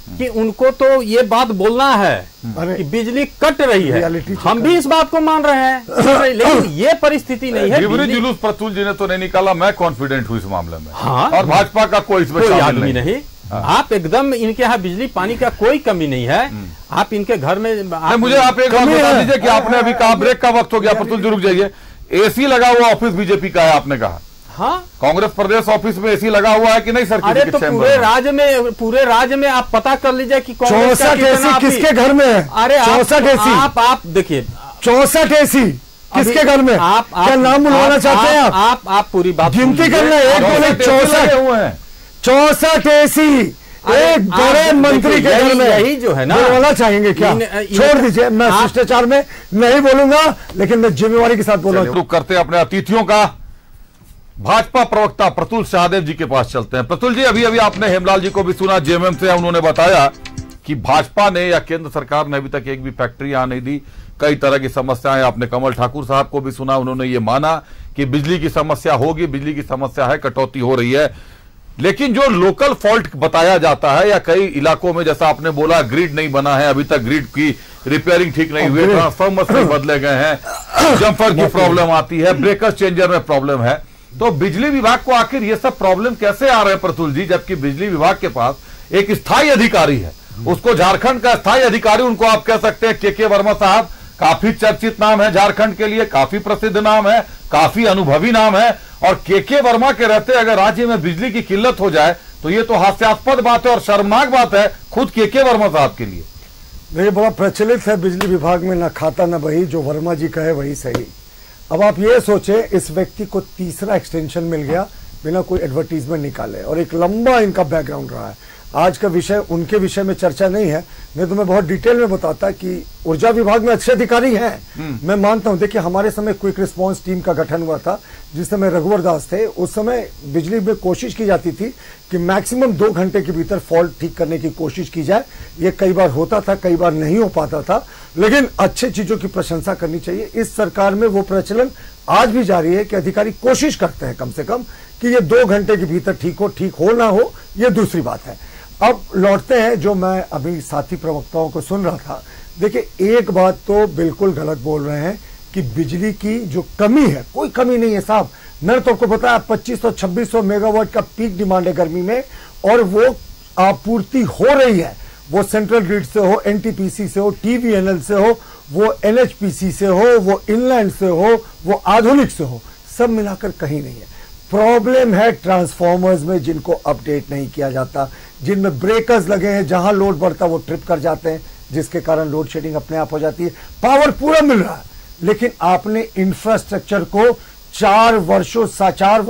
कि उनको तो ये बात बोलना है कि बिजली कट रही है। हम भी इस बात को मान रहे हैं, लेकिन ये परिस्थिति नहीं है। जुलूस प्रतुल जी ने तो नहीं निकाला, मैं कॉन्फिडेंट हूँ इस मामले में। हाँ, और भाजपा का कोई आदमी नहीं। आप एकदम, इनके यहाँ बिजली पानी का कोई कमी नहीं है। आप इनके घर में मुझे आप एक बात बता दीजिए कि आपने अभी कहा ब्रेक का वक्त हो गया, प्रतुल जी रुक जाइए। एसी लगा हुआ ऑफिस बीजेपी का है, आपने कहा। हाँ, कांग्रेस प्रदेश ऑफिस में एसी लगा हुआ है कि नहीं सर? अरे तो पूरे राज्य में आप पता कर लीजिए कि 64 एसी किसके घर में है? अरे 64 एसी आप देखिए, 64 एसी किसके घर में? आप क्या नाम बुलवाना चाहते हैं? आप पूरी बात गिनती करना है। एक बोले 64 एसी एक बड़े मंत्री के घर में, यही जो है ना बोलना चाहेंगे क्या? छोड़ दीजिए, मैं शिष्टाचार में नहीं बोलूंगा, लेकिन मैं जिम्मेवारी के साथ बोलूंगा। करते अपने अतिथियों का। भाजपा प्रवक्ता प्रतुल शाहदेव जी के पास चलते हैं। प्रतुल जी, अभी आपने हेमलाल जी को भी सुना, जेएमएम से उन्होंने बताया कि भाजपा ने या केंद्र सरकार ने अभी तक एक भी फैक्ट्री यहां नहीं दी, कई तरह की समस्याएं। आपने कमल ठाकुर साहब को भी सुना, उन्होंने ये माना कि बिजली की समस्या होगी, बिजली की समस्या है, कटौती हो रही है। लेकिन जो लोकल फॉल्ट बताया जाता है, या कई इलाकों में जैसा आपने बोला ग्रिड नहीं बना है, अभी तक ग्रिड की रिपेयरिंग ठीक नहीं हुई, ट्रांसफार्मर्स नहीं बदले गए हैं, जंपर की प्रॉब्लम आती है, ब्रेकर चेंजर में प्रॉब्लम है, तो बिजली विभाग को आखिर ये सब प्रॉब्लम कैसे आ रहे हैं प्रतुल जी? जबकि बिजली विभाग के पास एक स्थायी अधिकारी है, उसको झारखंड का स्थायी अधिकारी उनको आप कह सकते हैं के वर्मा साहब। काफी चर्चित नाम है झारखंड के लिए, काफी प्रसिद्ध नाम है, काफी अनुभवी नाम है। और के वर्मा के रहते अगर राज्य में बिजली की किल्लत हो जाए तो ये तो हास्यास्पद बात है और शर्मनाक बात है खुद के वर्मा साहब के लिए। देखिए, बड़ा प्रचलित है बिजली विभाग में, ना खाता ना बही, जो वर्मा जी कहे वही सही। अब आप ये सोचे, इस व्यक्ति को तीसरा एक्सटेंशन मिल गया बिना कोई एडवर्टीजमेंट निकाले, और एक लंबा इनका बैकग्राउंड रहा है। आज का विषय उनके विषय में चर्चा नहीं है, नहीं तो मैं बहुत डिटेल में बताता कि ऊर्जा विभाग में अच्छे अधिकारी हैं, मैं मानता हूं। देखिए, हमारे समय क्विक रिस्पांस टीम का गठन हुआ था, जिस समय रघुवर दास थे। उस समय बिजली में कोशिश की जाती थी कि मैक्सिमम 2 घंटे के भीतर फॉल्ट ठीक करने की कोशिश की जाए। ये कई बार होता था, कई बार नहीं हो पाता था, लेकिन अच्छी चीजों की प्रशंसा करनी चाहिए। इस सरकार में वो प्रचलन आज भी जारी है कि अधिकारी कोशिश करते हैं कम से कम कि ये 2 घंटे के भीतर ठीक हो ना हो, ये दूसरी बात है। अब लौटते हैं, जो मैं अभी साथी प्रवक्ताओं को सुन रहा था। देखिए, एक बात तो बिल्कुल गलत बोल रहे हैं कि बिजली की जो कमी है, कोई कमी नहीं है साहब। मैंने तो आपको बताया 2500-2600 मेगावाट का पीक डिमांड है गर्मी में, और वो आपूर्ति हो रही है। वो सेंट्रल ग्रिड से हो, एनटीपीसी से हो, टीवीएनएल से हो, वो एनएचपीसी से हो, वो इनलैंड से हो, वो आधुनिक से हो, सब मिलाकर कहीं नहीं है। प्रॉब्लम है ट्रांसफॉर्मर्स में, जिनको अपडेट नहीं किया जाता, जिनमें ब्रेकर्स लगे हैं, जहां लोड बढ़ता वो ट्रिप कर जाते हैं, जिसके कारण लोड शेडिंग अपने आप हो जाती है। पावर पूरा मिल रहा है, लेकिन आपने इंफ्रास्ट्रक्चर को 4 वर्ष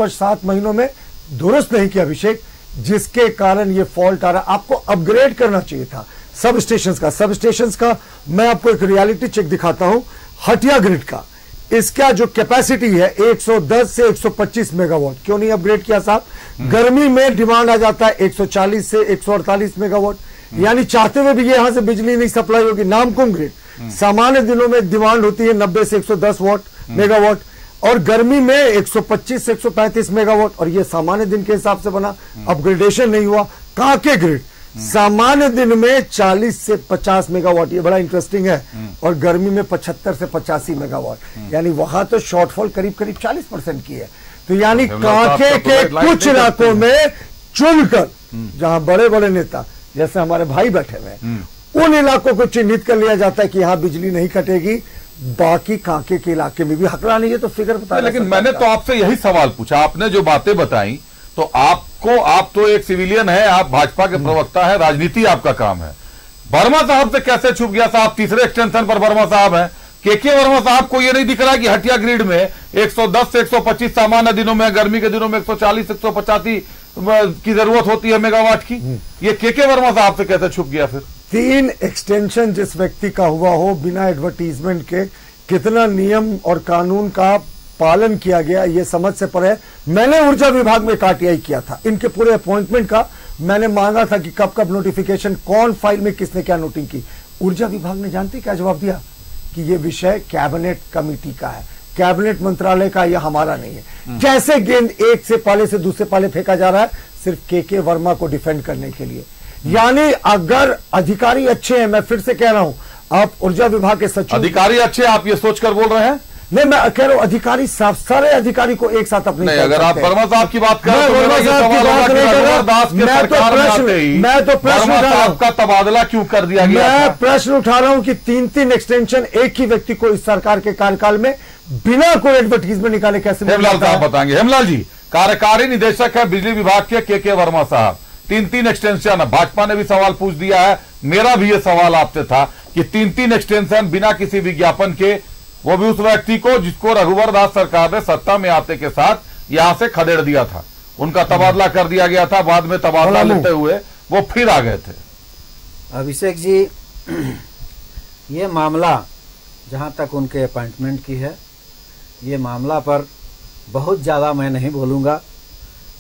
7 महीनों में दुरुस्त नहीं किया अभिषेक, जिसके कारण ये फॉल्ट आ रहा है। आपको अपग्रेड करना चाहिए था सब स्टेशंस का। मैं आपको एक रियलिटी चेक दिखाता हूं हटिया ग्रिड का। इसका जो कैपेसिटी है 110 से 125 मेगावाट, क्यों नहीं अपग्रेड किया साहब? गर्मी में डिमांड आ जाता है 140 से 148 मेगावाट। यानी चाहते हुए भी ये यहां से बिजली नहीं सप्लाई होगी। नामकुम ग्रिड सामान्य दिनों में डिमांड होती है 90 से 110 वाट मेगावाट और गर्मी में 125 से 135 मेगावाट, और ये सामान्य दिन के हिसाब से बना, अपग्रेडेशन नहीं हुआ। कांके ग्रिड सामान्य दिन में 40 से 50 मेगावाट, ये बड़ा इंटरेस्टिंग है, और गर्मी में 75 से 85 मेगावाट, यानी वहां तो शॉर्टफॉल करीब करीब 40% की है। तो यानी कांके के कुछ इलाकों में चुनकर, जहां बड़े बड़े नेता जैसे हमारे भाई बैठे हुए, उन इलाकों को चिन्हित कर लिया जाता है कि यहां बिजली नहीं कटेगी, बाकी कांके के इलाके में भी हकला नहीं है। तो फिगर बता, लेकिन मैंने तो आपसे यही सवाल पूछा, आपने जो बातें बताई, तो आप तो एक सिविलियन है, आप भाजपा के प्रवक्ता है, राजनीति आपका काम है। वर्मा साहब से कैसे छुप गया? साहब तीसरे एक्सटेंशन पर वर्मा साहब हैं, के वर्मा साहब को ये नहीं दिख रहा कि हटिया ग्रिड में 110 से 125 सामान्य दिनों में, गर्मी के दिनों में 140 185 की जरूरत होती है मेगावाट की। ये के वर्मा साहब से कैसे छुप गया? फिर 3 एक्सटेंशन जिस व्यक्ति का हुआ हो बिना एडवर्टीजमेंट के, कितना नियम और कानून का पालन किया गया ये समझ से परे। मैंने ऊर्जा विभाग में आरटीआई किया था, इनके पूरे अपॉइंटमेंट का मैंने मांगा था कि कब कब नोटिफिकेशन, कौन फाइल में किसने क्या नोटिंग की। ऊर्जा विभाग ने जानते क्या जवाब दिया कि ये विषय कैबिनेट कमेटी का है, कैबिनेट मंत्रालय का, यह हमारा नहीं है। कैसे गेंद एक से पाले से दूसरे पाले फेंका जा रहा है सिर्फ के वर्मा को डिफेंड करने के लिए। यानी अगर अधिकारी अच्छे हैं, मैं फिर से कह रहा हूं, आप ऊर्जा विभाग के सचिव, अधिकारी अच्छे, आप ये सोचकर बोल रहे हैं? नहीं, मैं कह रहा हूं अधिकारी सारे अधिकारी को एक साथ अपने, नहीं, अगर आप वर्मा साहब की बात करें तो मेरा ये सवाल होगा कि रघुवर दास के सरकार में आते ही वर्मा साहब का तबादला क्यों कर दिया गया? मैं प्रश्न उठा रहा हूं कि 3 एक्सटेंशन एक ही व्यक्ति को इस सरकार के कार्यकाल में बिना कोई एडवर्टीजमेंट निकाले कैसे? हेमलाल साहब बताएंगे। हेमलाल जी, कार्यकारी निदेशक है बिजली विभाग के वर्मा साहब, 3 एक्सटेंशन, भाजपा ने भी सवाल पूछ दिया है, मेरा भी ये सवाल आपसे था कि 3 एक्सटेंशन बिना किसी विज्ञापन के, वो भी उस व्यक्ति को जिसको रघुवर दास सरकार ने सत्ता में आते के साथ यहां से खदेड़ दिया था, उनका तबादला कर दिया गया था, बाद में तबादला लेते हुए वो फिर आ गए थे। अभिषेक जी, ये मामला जहां तक उनके अपॉइंटमेंट की है, ये मामला पर बहुत ज़्यादा मैं नहीं बोलूँगा,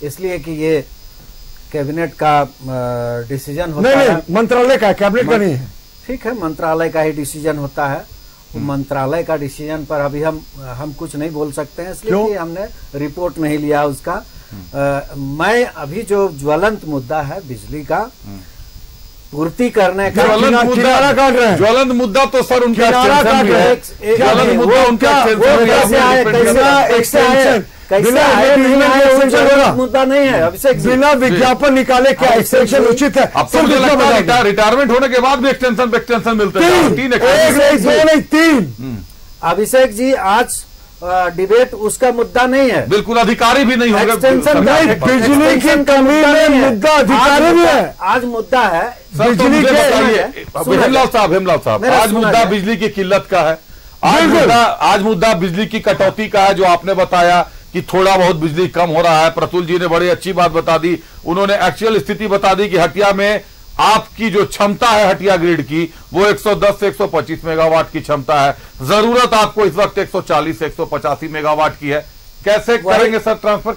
इसलिए कि ये कैबिनेट का डिसीजन होता है। नहीं, मंत्रालय का, कैबिनेट का नहीं है। ठीक है, मंत्रालय का ही डिसीजन होता है। मंत्रालय का डिसीजन पर अभी हम कुछ नहीं बोल सकते हैं, इसलिए कि हमने रिपोर्ट नहीं लिया उसका। मैं अभी जो ज्वलंत मुद्दा है बिजली का पूर्ति करने का, ज्वलंत मुद्दा तो सर उनका ज्वलंत मुद्दा उनका मुद्दा नहीं है अभिषेक, बिना विज्ञापन निकाले क्या एक्सटेंशन उचित है? अब तो मुझे लगता है रिटायरमेंट होने के बाद भी एक्सटेंशन मिलते हैं, 3 अभिषेक जी, आज डिबेट उसका मुद्दा नहीं है, बिल्कुल अधिकारी भी नहीं होगा। एक्सटेंशन बिजली की कमी में मुद्दा अधिकारी भी है, आज मुद्दा है बिजली के। हेमलाल साहब, आज मुद्दा बिजली की किल्लत का है, आज मुद्दा बिजली की कटौती का है, जो आपने बताया कि थोड़ा बहुत बिजली कम हो रहा है। प्रतुल जी ने बड़ी अच्छी बात बता दी, उन्होंने एक्चुअल स्थिति बता दी कि हटिया में आपकी जो क्षमता है हटिया ग्रिड की, वो 110 से 125 मेगावाट की क्षमता है, जरूरत आपको इस वक्त 140 से 185 मेगावाट की है। कैसे करेंगे सर ट्रांसफर?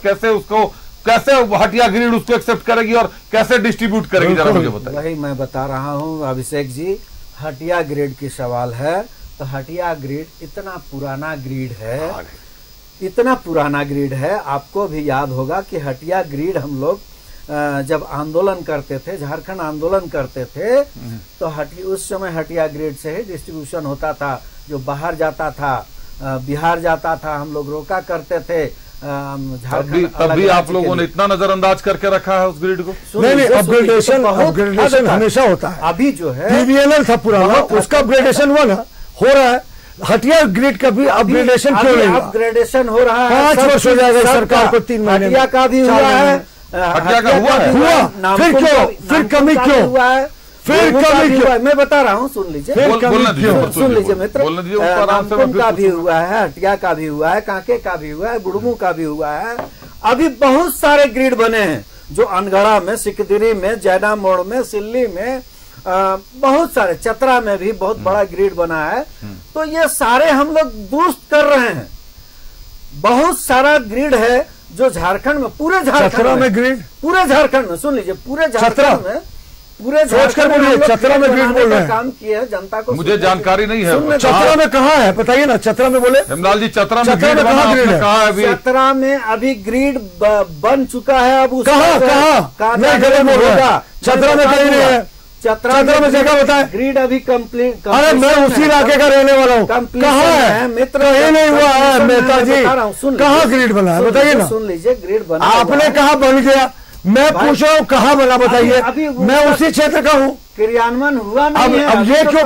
कैसे हटिया ग्रिड उसको एक्सेप्ट करेगी और कैसे डिस्ट्रीब्यूट करेगी, जरा मुझे बताइए। वही मैं बता रहा हूं अभिषेक जी, हटिया ग्रिड की सवाल है तो हटिया ग्रिड इतना पुराना ग्रिड है, इतना पुराना ग्रिड है। आपको भी याद होगा कि हटिया ग्रिड हम लोग जब आंदोलन करते थे, झारखंड आंदोलन करते थे, तो उस समय हटिया ग्रिड से ही डिस्ट्रीब्यूशन होता था, जो बाहर जाता था, बिहार जाता था, हम लोग रोका करते थे। तब भी आप लोगों ने इतना नजरअंदाज करके रखा है उस ग्रिड को? नहीं, अपग्रेडेशन हमेशा होता है। अभी जो है पीवीएनएल था पुराना, उसका अपग्रेडेशन हुआ ना, हो रहा है। हटिया ग्रिड का भी अपग्रेडेशन क्यों नहीं? अपग्रेडेशन हो रहा है, 5 वर्ष हो जाएगा सरकार को, 3 महीने। हटिया का भी हुआ है, हटिया का हुआ, फिर क्यों? फिर कमी क्यों हुआ है? फिर कमी क्यों? मैं बता रहा हूँ, सुन लीजिए, सुन लीजिए मित्र। नामकुम का भी हुआ है, हटिया का भी हुआ है, कांके का भी हुआ है, बुढ़मू का भी हुआ है। अभी बहुत सारे ग्रिड बने हैं, जो अनगढ़ा में, सिकदरी में, जैना मोड़ में, सिल्ली में, बहुत सारे, चतरा में भी बहुत बड़ा ग्रिड बना है। तो ये सारे हम लोग दुरुस्त कर रहे हैं। बहुत सारा ग्रिड है जो झारखंड में, पूरे झारखंड में ग्रिड, पूरे झारखंड में, सुन लीजिए, पूरे झारखंड में, पूरे सोच कर बोलिए, चतरा में ग्रिड बोल रहे हैं, काम किए हैं जनता को। मुझे जानकारी नहीं है। चतरा में कहाँ है बताइए ना, चतरा में बोले हेमलाल जी, चतरा में कहाँ ग्रिड है? कहा अभी चतरा में अभी ग्रिड बन चुका है। अब कहाँ मैं गलत बोल रहा हूँ, चतरा में कहीं नहीं है। चतरा में जगह बताए, ग्रिड अभी कंप्लीट। अरे मैं उसी इलाके का रहने वाला हूँ, कहाँ है मित्र? कहीं नहीं हुआ है मेहता जी, कहाँ ग्रिड बना है बताइए ना। सुन लीजिए, ग्रिड बना, आपने कहा बन गया, मैं पूछ रहा हूँ कहाँ बना बताइए, मैं उसी क्षेत्र का हूँ। क्रियान्वयन हुआ नहीं है। अब ये क्यों,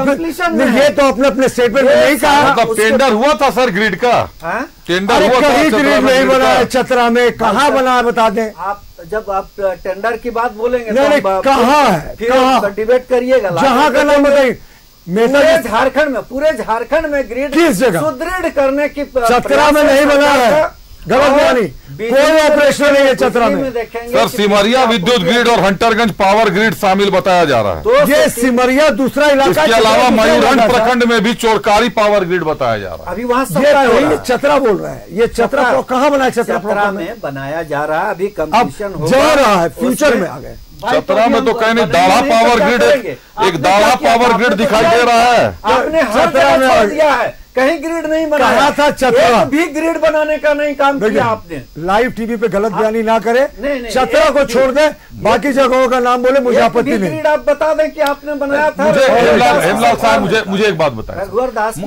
ये तो अपने अपने स्टेटमेंट में नहीं कहा। मतलब टेंडर हुआ था सर ग्रिड का, टेंडर हुआ था, कहीं ग्रिड नहीं बना है चतरा में, कहाँ बना है बता दें। आप जब आप टेंडर की बात बोलेंगे नहीं, कहाँ है, कहाँ डिबेट करिएगा, जहाँ का नाम बताइए। पूरे झारखंड में ग्रिड किस जगह सुदृढ़ करने की, चतरा में नहीं बना है, गलत बयानी, कोई ऑपरेशन नहीं है चतरा में। सर सिमरिया विद्युत ग्रिड और हंटरगंज पावर ग्रिड शामिल बताया जा रहा है। तो ये सिमरिया दूसरा इलाका, इसके अलावा मयूरहंट प्रखंड में भी चोरकारी पावर ग्रिड बताया जा रहा है। अभी वहाँ ये चतरा बोल रहा है, ये चतरा कहाँ बना है? चतरा में बनाया जा रहा है, अभी कंप्लीशन जा रहा है, फ्यूचर में आ गए। चतरा में तो कहीं नहीं, दाढ़ा पावर ग्रिड, एक दाढ़ा पावर ग्रिड दिखाई दे रहा है। आपने हर जगह छोड़ दिया है, कहीं ग्रिड नहीं बनाया था। चतरा भी ग्रिड बनाने का नहीं काम किया आपने। लाइव टीवी पे गलत बयानी ना करे, चतरा को छोड़ दे, बाकी जगहों का नाम बोले, मुझे आपत्ति नहीं। ग्रिड आप बता दें कि आपने बनाया था। हेमलाल साहब मुझे एक बात बताएं,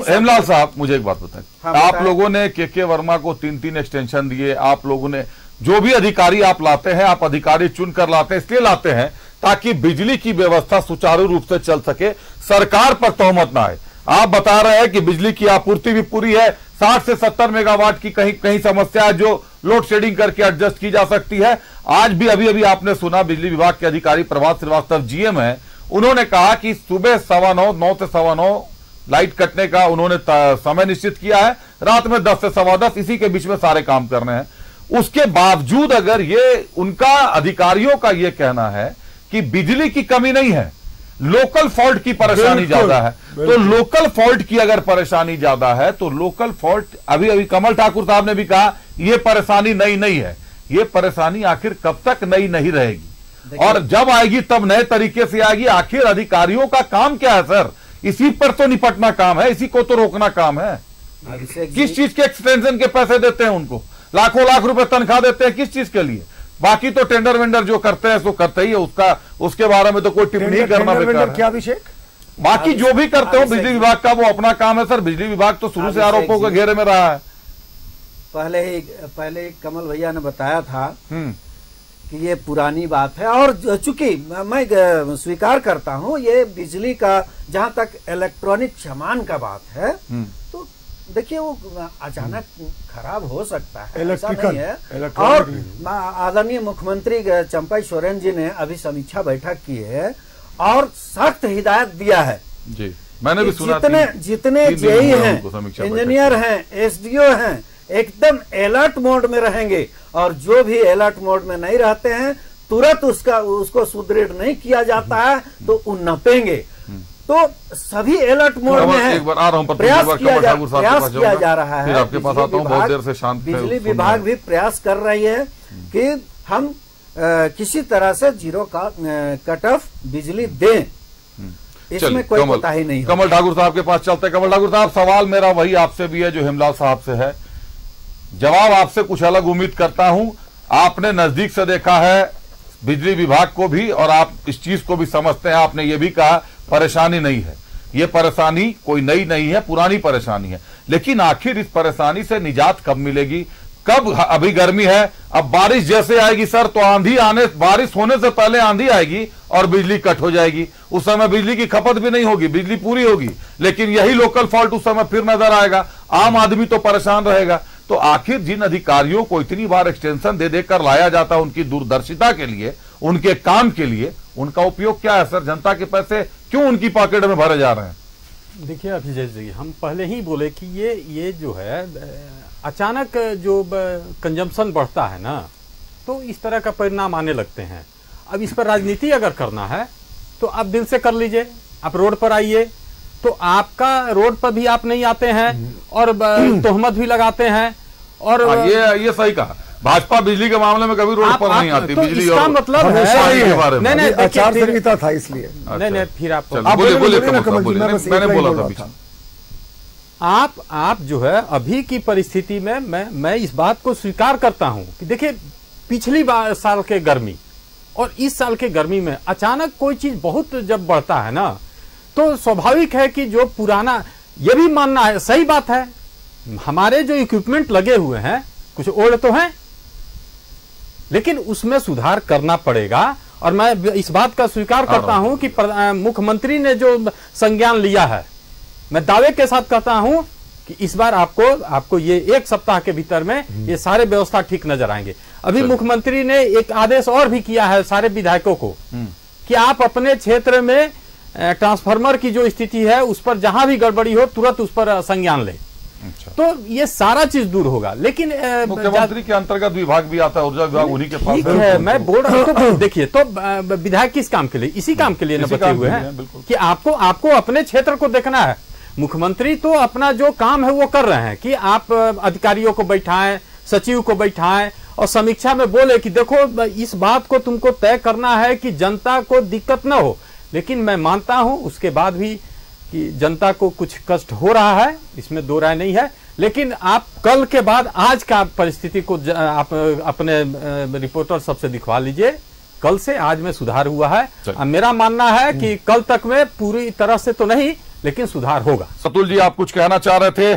हेमलाल साहब मुझे एक बात बताएं, आप लोगों ने के वर्मा को 3-3 एक्सटेंशन दिए, आप लोगों ने जो भी अधिकारी आप लाते हैं, आप अधिकारी चुन कर लाते हैं, इसलिए लाते हैं ताकि बिजली की व्यवस्था सुचारू रूप से चल सके, सरकार पर तोहमत ना आए। आप बता रहे हैं कि बिजली की आपूर्ति भी पूरी है, 60 से 70 मेगावाट की कहीं कहीं समस्या है जो लोड शेडिंग करके एडजस्ट की जा सकती है। आज भी अभी आपने सुना बिजली विभाग के अधिकारी प्रभात श्रीवास्तव जीएम है, उन्होंने कहा कि सुबह 9:15 से 9:15 लाइट कटने का उन्होंने समय निश्चित किया है, रात में 10 से 10:15 इसी के बीच में सारे काम करने हैं। उसके बावजूद अगर ये उनका अधिकारियों का ये कहना है कि बिजली की कमी नहीं है, लोकल फॉल्ट की परेशानी ज्यादा है, तो लोकल फॉल्ट की अगर परेशानी ज्यादा है तो लोकल फॉल्ट, अभी कमल ठाकुर साहब ने भी कहा ये परेशानी नई नहीं है, ये परेशानी आखिर कब तक नई नहीं रहेगी, और जब आएगी तब नए तरीके से आएगी। आखिर अधिकारियों का काम क्या है सर? इसी पर तो निपटना काम है, इसी को तो रोकना काम है। किस चीज के एक्सटेंशन के पैसे देते हैं उनको, लाखों लाख रुपए तनख्वाह देते हैं, किस चीज के लिए? बाकी तो टेंडर वेंडर जो करते हैं सो करते ही है, उसके बारे में तो कोई टिप्पणी करना बेकार है। क्या अभिषेक, बाकी जो भी करते हो बिजली विभाग का वो अपना काम है सर। बिजली विभाग तो शुरू से आरोपों के घेरे में रहा है। पहले कमल भैया ने बताया था कि ये पुरानी बात है, और चूंकि मैं स्वीकार करता हूं ये बिजली का, जहां तक इलेक्ट्रॉनिक सामान का बात है तो देखिए वो अचानक खराब हो सकता है, ऐसा नहीं है। और आदरणीय मुख्यमंत्री चंपा सोरेन जी ने अभी समीक्षा बैठक की है और सख्त हिदायत दिया है जी, मैंने भी सुना। जितने जेई हैं, इंजीनियर हैं, एसडीओ हैं, एकदम अलर्ट मोड में रहेंगे, और जो भी अलर्ट मोड में नहीं रहते हैं तुरंत उसको सुदृढ़ नहीं किया जाता है तो नपेंगे। तो सभी अलर्ट मोड में है, प्रयास किया जा रहा है। आपके पास आता हूं, बहुत देर से शांत है। बिजली विभाग भी प्रयास कर रही है कि हम किसी तरह से जीरो का कट ऑफ बिजली दें, इसमें कोई कोताही नहीं। कमल ठाकुर साहब के पास चलते। कमल ठाकुर साहब, सवाल मेरा वही आपसे भी है जो हेमलाल साहब से है, जवाब आपसे कुछ अलग उम्मीद करता हूं। आपने नजदीक से देखा है बिजली विभाग को भी, और आप इस चीज को भी समझते हैं। आपने ये भी कहा परेशानी नहीं है, ये परेशानी कोई नई नहीं है, पुरानी परेशानी है, लेकिन आखिर इस परेशानी से निजात कब मिलेगी? कब? अभी गर्मी है, अब बारिश जैसे आएगी सर तो बारिश होने से पहले आंधी आएगी और बिजली कट हो जाएगी। उस समय बिजली की खपत भी नहीं होगी, बिजली पूरी होगी, लेकिन यही लोकल फॉल्ट उस समय फिर नजर आएगा, आम आदमी तो परेशान रहेगा। तो आखिर जिन अधिकारियों को इतनी बार एक्सटेंशन दे देकर लाया जाता है उनकी दूरदर्शिता के लिए, उनके काम के लिए, उनका उपयोग क्या है सर? जनता के पैसे क्यों उनकी पॉकेट में भरे जा रहे हैं? देखिए अभिजीत जी, हम पहले ही बोले कि ये जो है अचानक जो कंजम्पशन बढ़ता है ना, तो इस तरह का परिणाम आने लगते हैं। अब इस पर राजनीति अगर करना है तो आप दिल से कर लीजिए, आप रोड पर आइए, तो आपका रोड पर भी आप नहीं आते हैं और तोहमत भी लगाते हैं। और ये सही कहा, भाजपा बिजली के मामले में कभी रोड पर नहीं आती, तो बिजली इसका और मतलब पानी के बारे में। नहीं, आचार संहिता था इसलिए। नहीं, फिर आप बोलिए मैं बोला था बीच में। आप जो है अभी की परिस्थिति में मैं इस बात को स्वीकार करता हूं कि देखिए पिछली साल के गर्मी और इस साल के गर्मी में अचानक कोई चीज बहुत जब बढ़ता है ना, तो स्वाभाविक है कि जो पुराना, ये भी मानना है, सही बात है, हमारे जो इक्विपमेंट लगे हुए हैं कुछ ओल्ड तो हैं, लेकिन उसमें सुधार करना पड़ेगा। और मैं इस बात का स्वीकार करता हूं कि मुख्यमंत्री ने जो संज्ञान लिया है, मैं दावे के साथ कहता हूं कि इस बार आपको ये 1 सप्ताह के भीतर में ये सारे व्यवस्था ठीक नजर आएंगे। अभी मुख्यमंत्री ने एक आदेश और भी किया है सारे विधायकों को कि आप अपने क्षेत्र में ट्रांसफार्मर की जो स्थिति है उस पर जहां भी गड़बड़ी हो तुरंत उस पर संज्ञान ले। तो ये सारा चीज दूर होगा। लेकिन मुख्यमंत्री के अंतर्गत विभाग भी आता है, ऊर्जा विभाग उन्हीं के पास है। मैं बोल रहा हूँ तो देखिए, तो विधायक किस काम के लिए, इसी काम के लिए न बचे हुए हैं कि आपको अपने क्षेत्र को देखना है। मुख्यमंत्री तो अपना जो काम है वो कर रहे हैं कि आप अधिकारियों को बैठाएं, सचिव को बैठाएं और समीक्षा में बोले कि देखो इस बात को तुमको तय करना है कि जनता को दिक्कत न हो। लेकिन मैं मानता हूं उसके बाद भी कि जनता को कुछ कष्ट हो रहा है, इसमें दो राय नहीं है। लेकिन आप कल के बाद आज का परिस्थिति को आप अपने रिपोर्टर सबसे दिखवा लीजिए। कल से आज में सुधार हुआ है। मेरा मानना है कि कल तक में पूरी तरह से तो नहीं, लेकिन सुधार होगा। सतुल जी, आप कुछ कहना चाह रहे थे?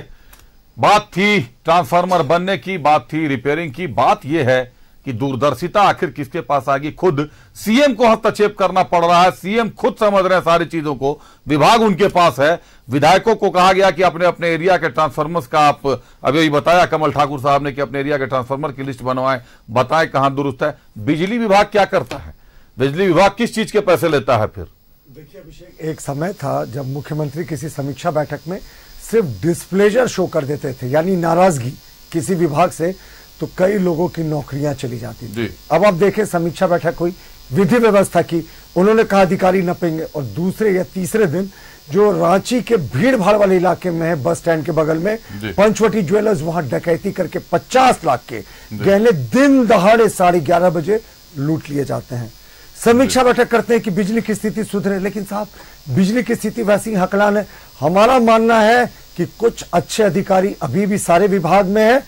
बात थी ट्रांसफार्मर बनने की, बात थी रिपेयरिंग की। बात यह है कि दूरदर्शिता आखिर किसके पास आ गई? खुद सीएम को हस्तक्षेप करना पड़ रहा है। सीएम खुद समझ रहे हैं सारी चीजों को, विभाग उनके पास है। विधायकों को कहा गया कि अपने अपने एरिया के ट्रांसफार्मर्स का, आप अभी बताया कमल ठाकुर साहब ने कि अपने एरिया के ट्रांसफार्मर की लिस्ट बनवाएं, बताएं कहां दुरुस्त है। बिजली विभाग क्या करता है? बिजली विभाग किस चीज के पैसे लेता है? फिर देखिए अभिषेक, एक समय था जब मुख्यमंत्री किसी समीक्षा बैठक में सिर्फ डिस्प्लेजर शो कर देते थे, यानी नाराजगी किसी विभाग से, तो कई लोगों की नौकरियां चली जाती थी। अब आप देखें, समीक्षा बैठक हुई, विधि व्यवस्था की, उन्होंने कहा अधिकारी नपेंगे, और दूसरे या तीसरे दिन जो रांची के भीड़ भाड़ वाले इलाके में है, बस स्टैंड के बगल में पंचवटी ज्वेलर्स, वहां डकैती करके 50 लाख के गहने दिन दहाड़े 11:30 बजे लूट लिए जाते हैं। समीक्षा बैठक करते हैं कि बिजली की स्थिति सुधरे, लेकिन साहब बिजली की स्थिति वैसी हकलान है। हमारा मानना है कि कुछ अच्छे अधिकारी अभी भी सारे विभाग में है,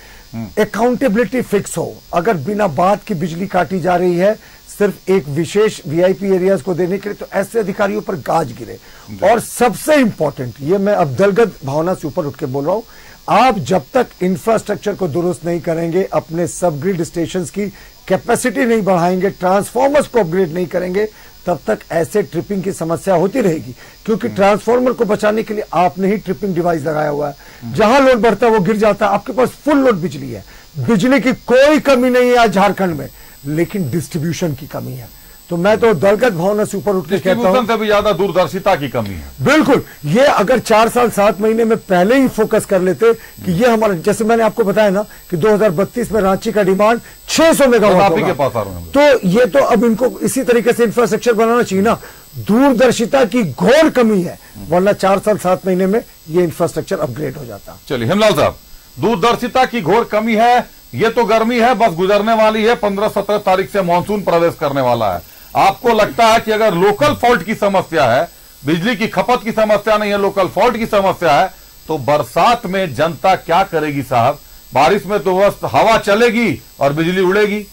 अकाउंटेबिलिटी फिक्स हो। अगर बिना बात की बिजली काटी जा रही है सिर्फ एक विशेष वीआईपी एरियाज को देने के लिए, तो ऐसे अधिकारियों पर गाज गिरे। और सबसे इंपॉर्टेंट, ये मैं अब दलगत भावना से ऊपर उठ के बोल रहा हूं, आप जब तक इंफ्रास्ट्रक्चर को दुरुस्त नहीं करेंगे, अपने सब ग्रिड स्टेशंस की कैपेसिटी नहीं बढ़ाएंगे, ट्रांसफॉर्मर्स को अपग्रेड नहीं करेंगे, तब तक ऐसे ट्रिपिंग की समस्या होती रहेगी। क्योंकि ट्रांसफॉर्मर को बचाने के लिए आपने ही ट्रिपिंग डिवाइस लगाया हुआ है, जहां लोड बढ़ता है वो गिर जाता है। आपके पास फुल लोड बिजली है, बिजली की कोई कमी नहीं है आज झारखंड में, लेकिन डिस्ट्रीब्यूशन की कमी है। तो मैं तो दलगत भावना से ऊपर उठ के कहता हूं, से भी ज्यादा दूरदर्शिता की कमी है। बिल्कुल, ये अगर 4 साल 7 महीने में पहले ही फोकस कर लेते कि ये हमारा, जैसे मैंने आपको बताया ना कि 2032 में रांची का डिमांड 600 मेगावाट होगा, के पास आ रहे हैं। तो ये तो अब इनको इसी तरीके से इंफ्रास्ट्रक्चर बनाना चाहिए ना। दूरदर्शिता की घोर कमी है, वरना 4 साल 7 महीने में ये इंफ्रास्ट्रक्चर अपग्रेड हो जाता। चलिए हेमलाल साहब, दूरदर्शिता की घोर कमी है। ये तो गर्मी है, बस गुजरने वाली है। 15-17 तारीख से मानसून प्रवेश करने वाला है। आपको लगता है कि अगर लोकल फॉल्ट की समस्या है, बिजली की खपत की समस्या नहीं है, लोकल फॉल्ट की समस्या है, तो बरसात में जनता क्या करेगी साहब? बारिश में तो बस हवा चलेगी और बिजली उड़ेगी।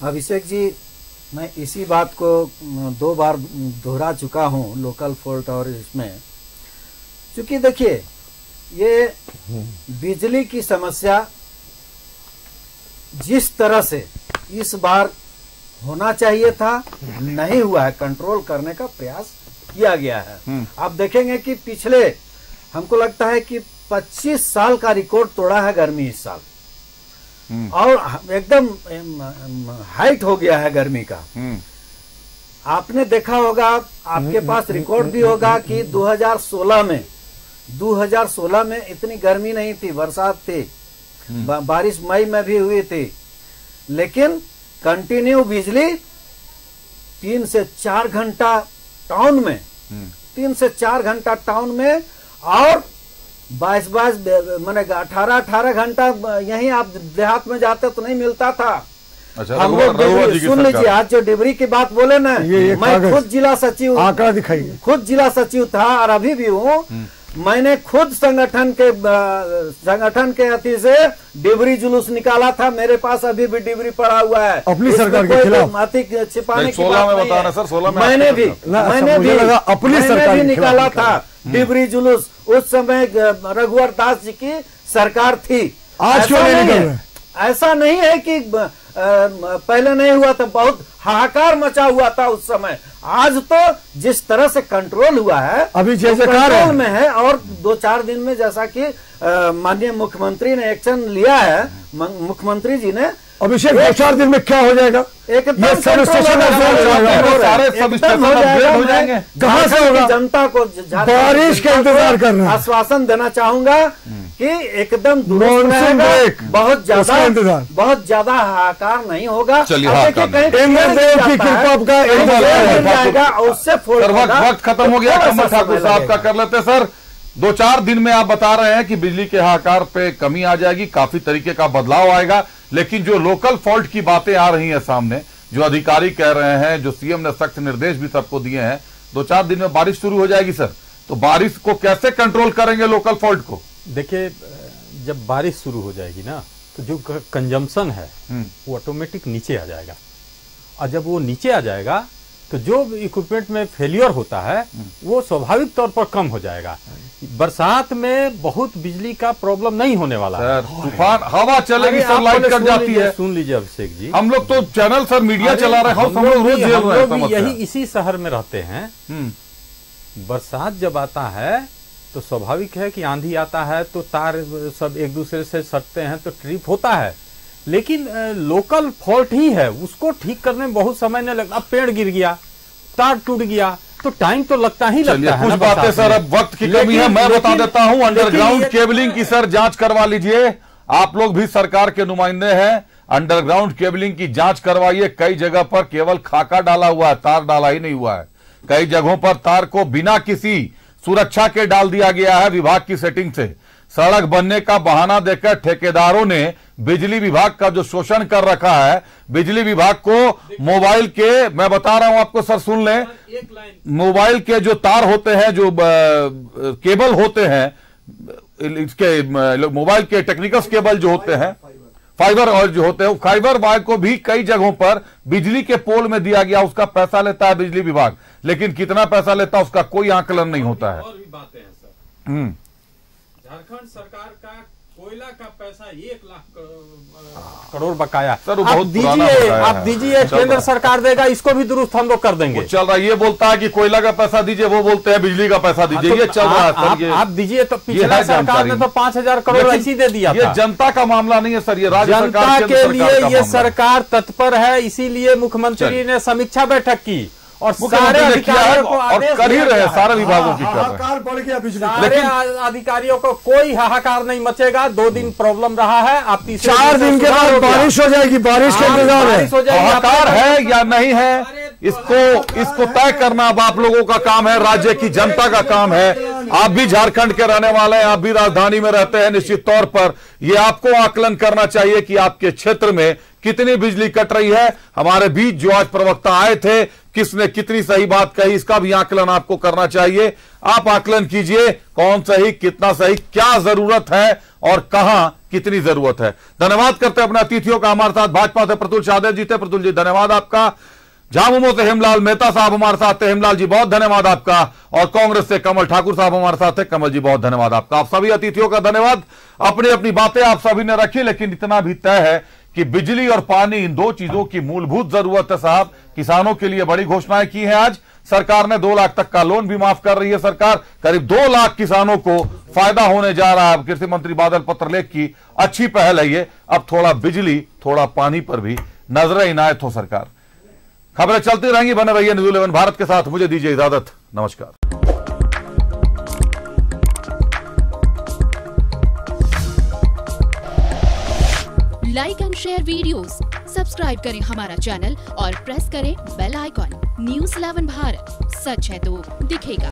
अभिषेक जी, मैं इसी बात को 2 बार दोहरा चुका हूं, लोकल फॉल्ट और इसमें, क्योंकि देखिए ये बिजली की समस्या जिस तरह से इस बार होना चाहिए था नहीं हुआ है, कंट्रोल करने का प्रयास किया गया है। आप देखेंगे कि पिछले, हमको लगता है कि 25 साल का रिकॉर्ड तोड़ा है गर्मी इस साल, और एकदम हाइट हो गया है गर्मी का। आपने देखा होगा, आपके पास रिकॉर्ड भी होगा कि 2016 में इतनी गर्मी नहीं थी, बरसात थी, बारिश मई में भी हुई थी, लेकिन कंटिन्यू बिजली 3 से 4 घंटा टाउन में, 3 से 4 घंटा टाउन में, और 22 मैंने 18 घंटा यहीं आप देहात में जाते तो नहीं मिलता था। अच्छा, हम लोग सुन लीजिए, आज जो डिबरी की बात बोले ना, मैं खुद जिला सचिव, आंकड़ा दिखाइए, खुद जिला सचिव था और अभी भी हूँ। मैंने खुद संगठन के अति से डिबरी जुलूस निकाला था। मेरे पास अभी भी डिबरी पड़ा हुआ है अपनी सरकार के खिलाफ। छिपाने की 16 में बताना सर, 16 में मैंने भी अपनी सरकार भी निकाला था डिबरी जुलूस। उस समय रघुवर दास जी की सरकार थी। आज क्यों नहीं निकल रहे? ऐसा नहीं है कि पहले नहीं हुआ था, बहुत हाहाकार मचा हुआ था उस समय। आज तो जिस तरह से कंट्रोल हुआ है, अभी जैसे कंट्रोल में है, और 2-4 दिन में जैसा कि माननीय मुख्यमंत्री ने एक्शन लिया है, मुख्यमंत्री जी ने, अभिषेक 2-4 दिन में क्या हो जाएगा? एकदम ये सब स्टेशन हो जाएंगे। कहाँ से होगा? जनता को बारिश का इंतजार करना, आश्वासन देना चाहूंगा कि एकदम मॉनसून ब्रेक, बहुत ज्यादा हाहाकार नहीं होगा। इंद्रदेव की कृपा का जाएगा, उससे वक्त खत्म हो गया। कमल ठाकुर साहब का कर लेते सर। 2-4 दिन में आप बता रहे हैं कि बिजली के हाहाकार पे कमी आ जाएगी, काफी तरीके का बदलाव आएगा, लेकिन जो लोकल फॉल्ट की बातें आ रही हैं सामने, जो अधिकारी कह रहे हैं, जो सीएम ने सख्त निर्देश भी सबको दिए हैं, 2-4 दिन में बारिश शुरू हो जाएगी सर, तो बारिश को कैसे कंट्रोल करेंगे लोकल फॉल्ट को? देखिए, जब बारिश शुरू हो जाएगी ना, तो जो कंजम्पशन है वो ऑटोमेटिक नीचे आ जाएगा, और जब वो नीचे आ जाएगा तो जो इक्विपमेंट में फेलियर होता है वो स्वाभाविक तौर पर कम हो जाएगा। बरसात में बहुत बिजली का प्रॉब्लम नहीं होने वाला है। तूफान हवा चलेगी सर, लाइट कट जाती है। सुन लीजिए अभिषेक जी, हम लोग तो चैनल सर मीडिया चला रहे हैं, हम लोग यही इसी शहर में रहते हैं। बरसात जब आता है तो स्वाभाविक है कि आंधी आता है तो तार सब एक दूसरे से सटते हैं तो ट्रिप होता है, लेकिन लोकल फॉल्ट ही है, उसको ठीक करने में बहुत समय नहीं लगता। अब पेड़ गिर गया, तार टूट गया, तो टाइम तो लगता ही लगता है। कुछ बातें सर, अब वक्त की कमी है, मैं बता देता हूं। अंडरग्राउंड केबलिंग की सर जांच करवा लीजिए, आप लोग भी सरकार के नुमाइंदे हैं। अंडरग्राउंड केबलिंग की जांच करवाइए। कई जगह पर केवल खाका डाला हुआ है, तार डाला ही नहीं हुआ है। कई जगहों पर तार को बिना किसी सुरक्षा के डाल दिया गया है विभाग की सेटिंग से। सड़क बनने का बहाना देकर ठेकेदारों ने बिजली विभाग का जो शोषण कर रखा है, बिजली विभाग को मोबाइल के, मैं बता रहा हूं आपको सर, सुन लें, मोबाइल के जो तार होते हैं, जो केबल होते हैं, इसके मोबाइल के टेक्निकल केबल जो होते हैं, फाइबर और जो होते हैं, फाइबर वायर को भी कई जगहों पर बिजली के पोल में दिया गया। उसका पैसा लेता है बिजली विभाग, लेकिन कितना पैसा लेता है उसका कोई आकलन नहीं होता है। और भी बातें हैं सर। झारखंड सरकार का कोयला का पैसा 1 लाख करोड़ बकाया सर, वो बहुत आप दीजिए, केंद्र सरकार देगा, इसको भी दुरुस्त हम लोग कर देंगे। चल रहा है, ये बोलता है कि कोयला का पैसा दीजिए, वो बोलते हैं बिजली का पैसा दीजिए। ये चल रहा है सर, आप दीजिए। तो पिछला सरकार ने तो 5,000 करोड़ ऐसी दे दिया। ये जनता का मामला नहीं है सर, ये राज्य जनता के लिए ये सरकार तत्पर है, इसीलिए मुख्यमंत्री ने समीक्षा बैठक की और सारे अधिकारियों को और कर ही रहे, सारे विभागों की हाहाकार बढ़ गया बिजली। सारे अधिकारियों को कोई हाहाकार नहीं मचेगा। 2 दिन प्रॉब्लम रहा है, आप 4 दिन के बाद बारिश हो जाएगी, बारिश का इंतजार है। हाहाकार है या नहीं है, इसको तय करना अब आप लोगों का काम है, राज्य की जनता का काम है। आप भी झारखंड के रहने वाले हैं, आप भी राजधानी में रहते हैं, निश्चित तौर पर ये आपको आकलन करना चाहिए कि आपके क्षेत्र में कितनी बिजली कट रही है। हमारे बीच जो आज प्रवक्ता आए थे, किसने कितनी सही बात कही, इसका भी आकलन आपको करना चाहिए। आप आकलन कीजिए, कौन सही, कितना सही, क्या जरूरत है और कहां कितनी जरूरत है। धन्यवाद करते हैं अपने अतिथियों का। हमारे साथ भाजपा से प्रतुल शाहदेव जी थे। प्रतुल जी धन्यवाद आपका। झामुमो से हेमलाल मेहता साहब हमारे साथ थे। हेमलाल जी बहुत धन्यवाद आपका। और कांग्रेस से कमल ठाकुर साहब हमारे साथ थे। कमल जी बहुत धन्यवाद आपका। आप सभी अतिथियों का धन्यवाद। अपनी अपनी बातें आप सभी ने रखी, लेकिन इतना भी तय है कि बिजली और पानी, इन 2 चीजों की मूलभूत जरूरत है साहब। किसानों के लिए बड़ी घोषणाएं की हैं आज सरकार ने। 2 लाख तक का लोन भी माफ कर रही है सरकार। करीब 2 लाख किसानों को फायदा होने जा रहा है। कृषि मंत्री बादल पत्रलेख की अच्छी पहल है ये। अब थोड़ा बिजली, थोड़ा पानी पर भी नजरें इनायत हो सरकार। खबरें चलती रहेंगी, बने रहिए न्यूज़ 11 भारत के साथ। मुझे दीजिए इजाजत, नमस्कार। Like and share videos, subscribe करें हमारा चैनल और प्रेस करें बेल आइकॉन। न्यूज़ 11 भारत, सच है तो दिखेगा।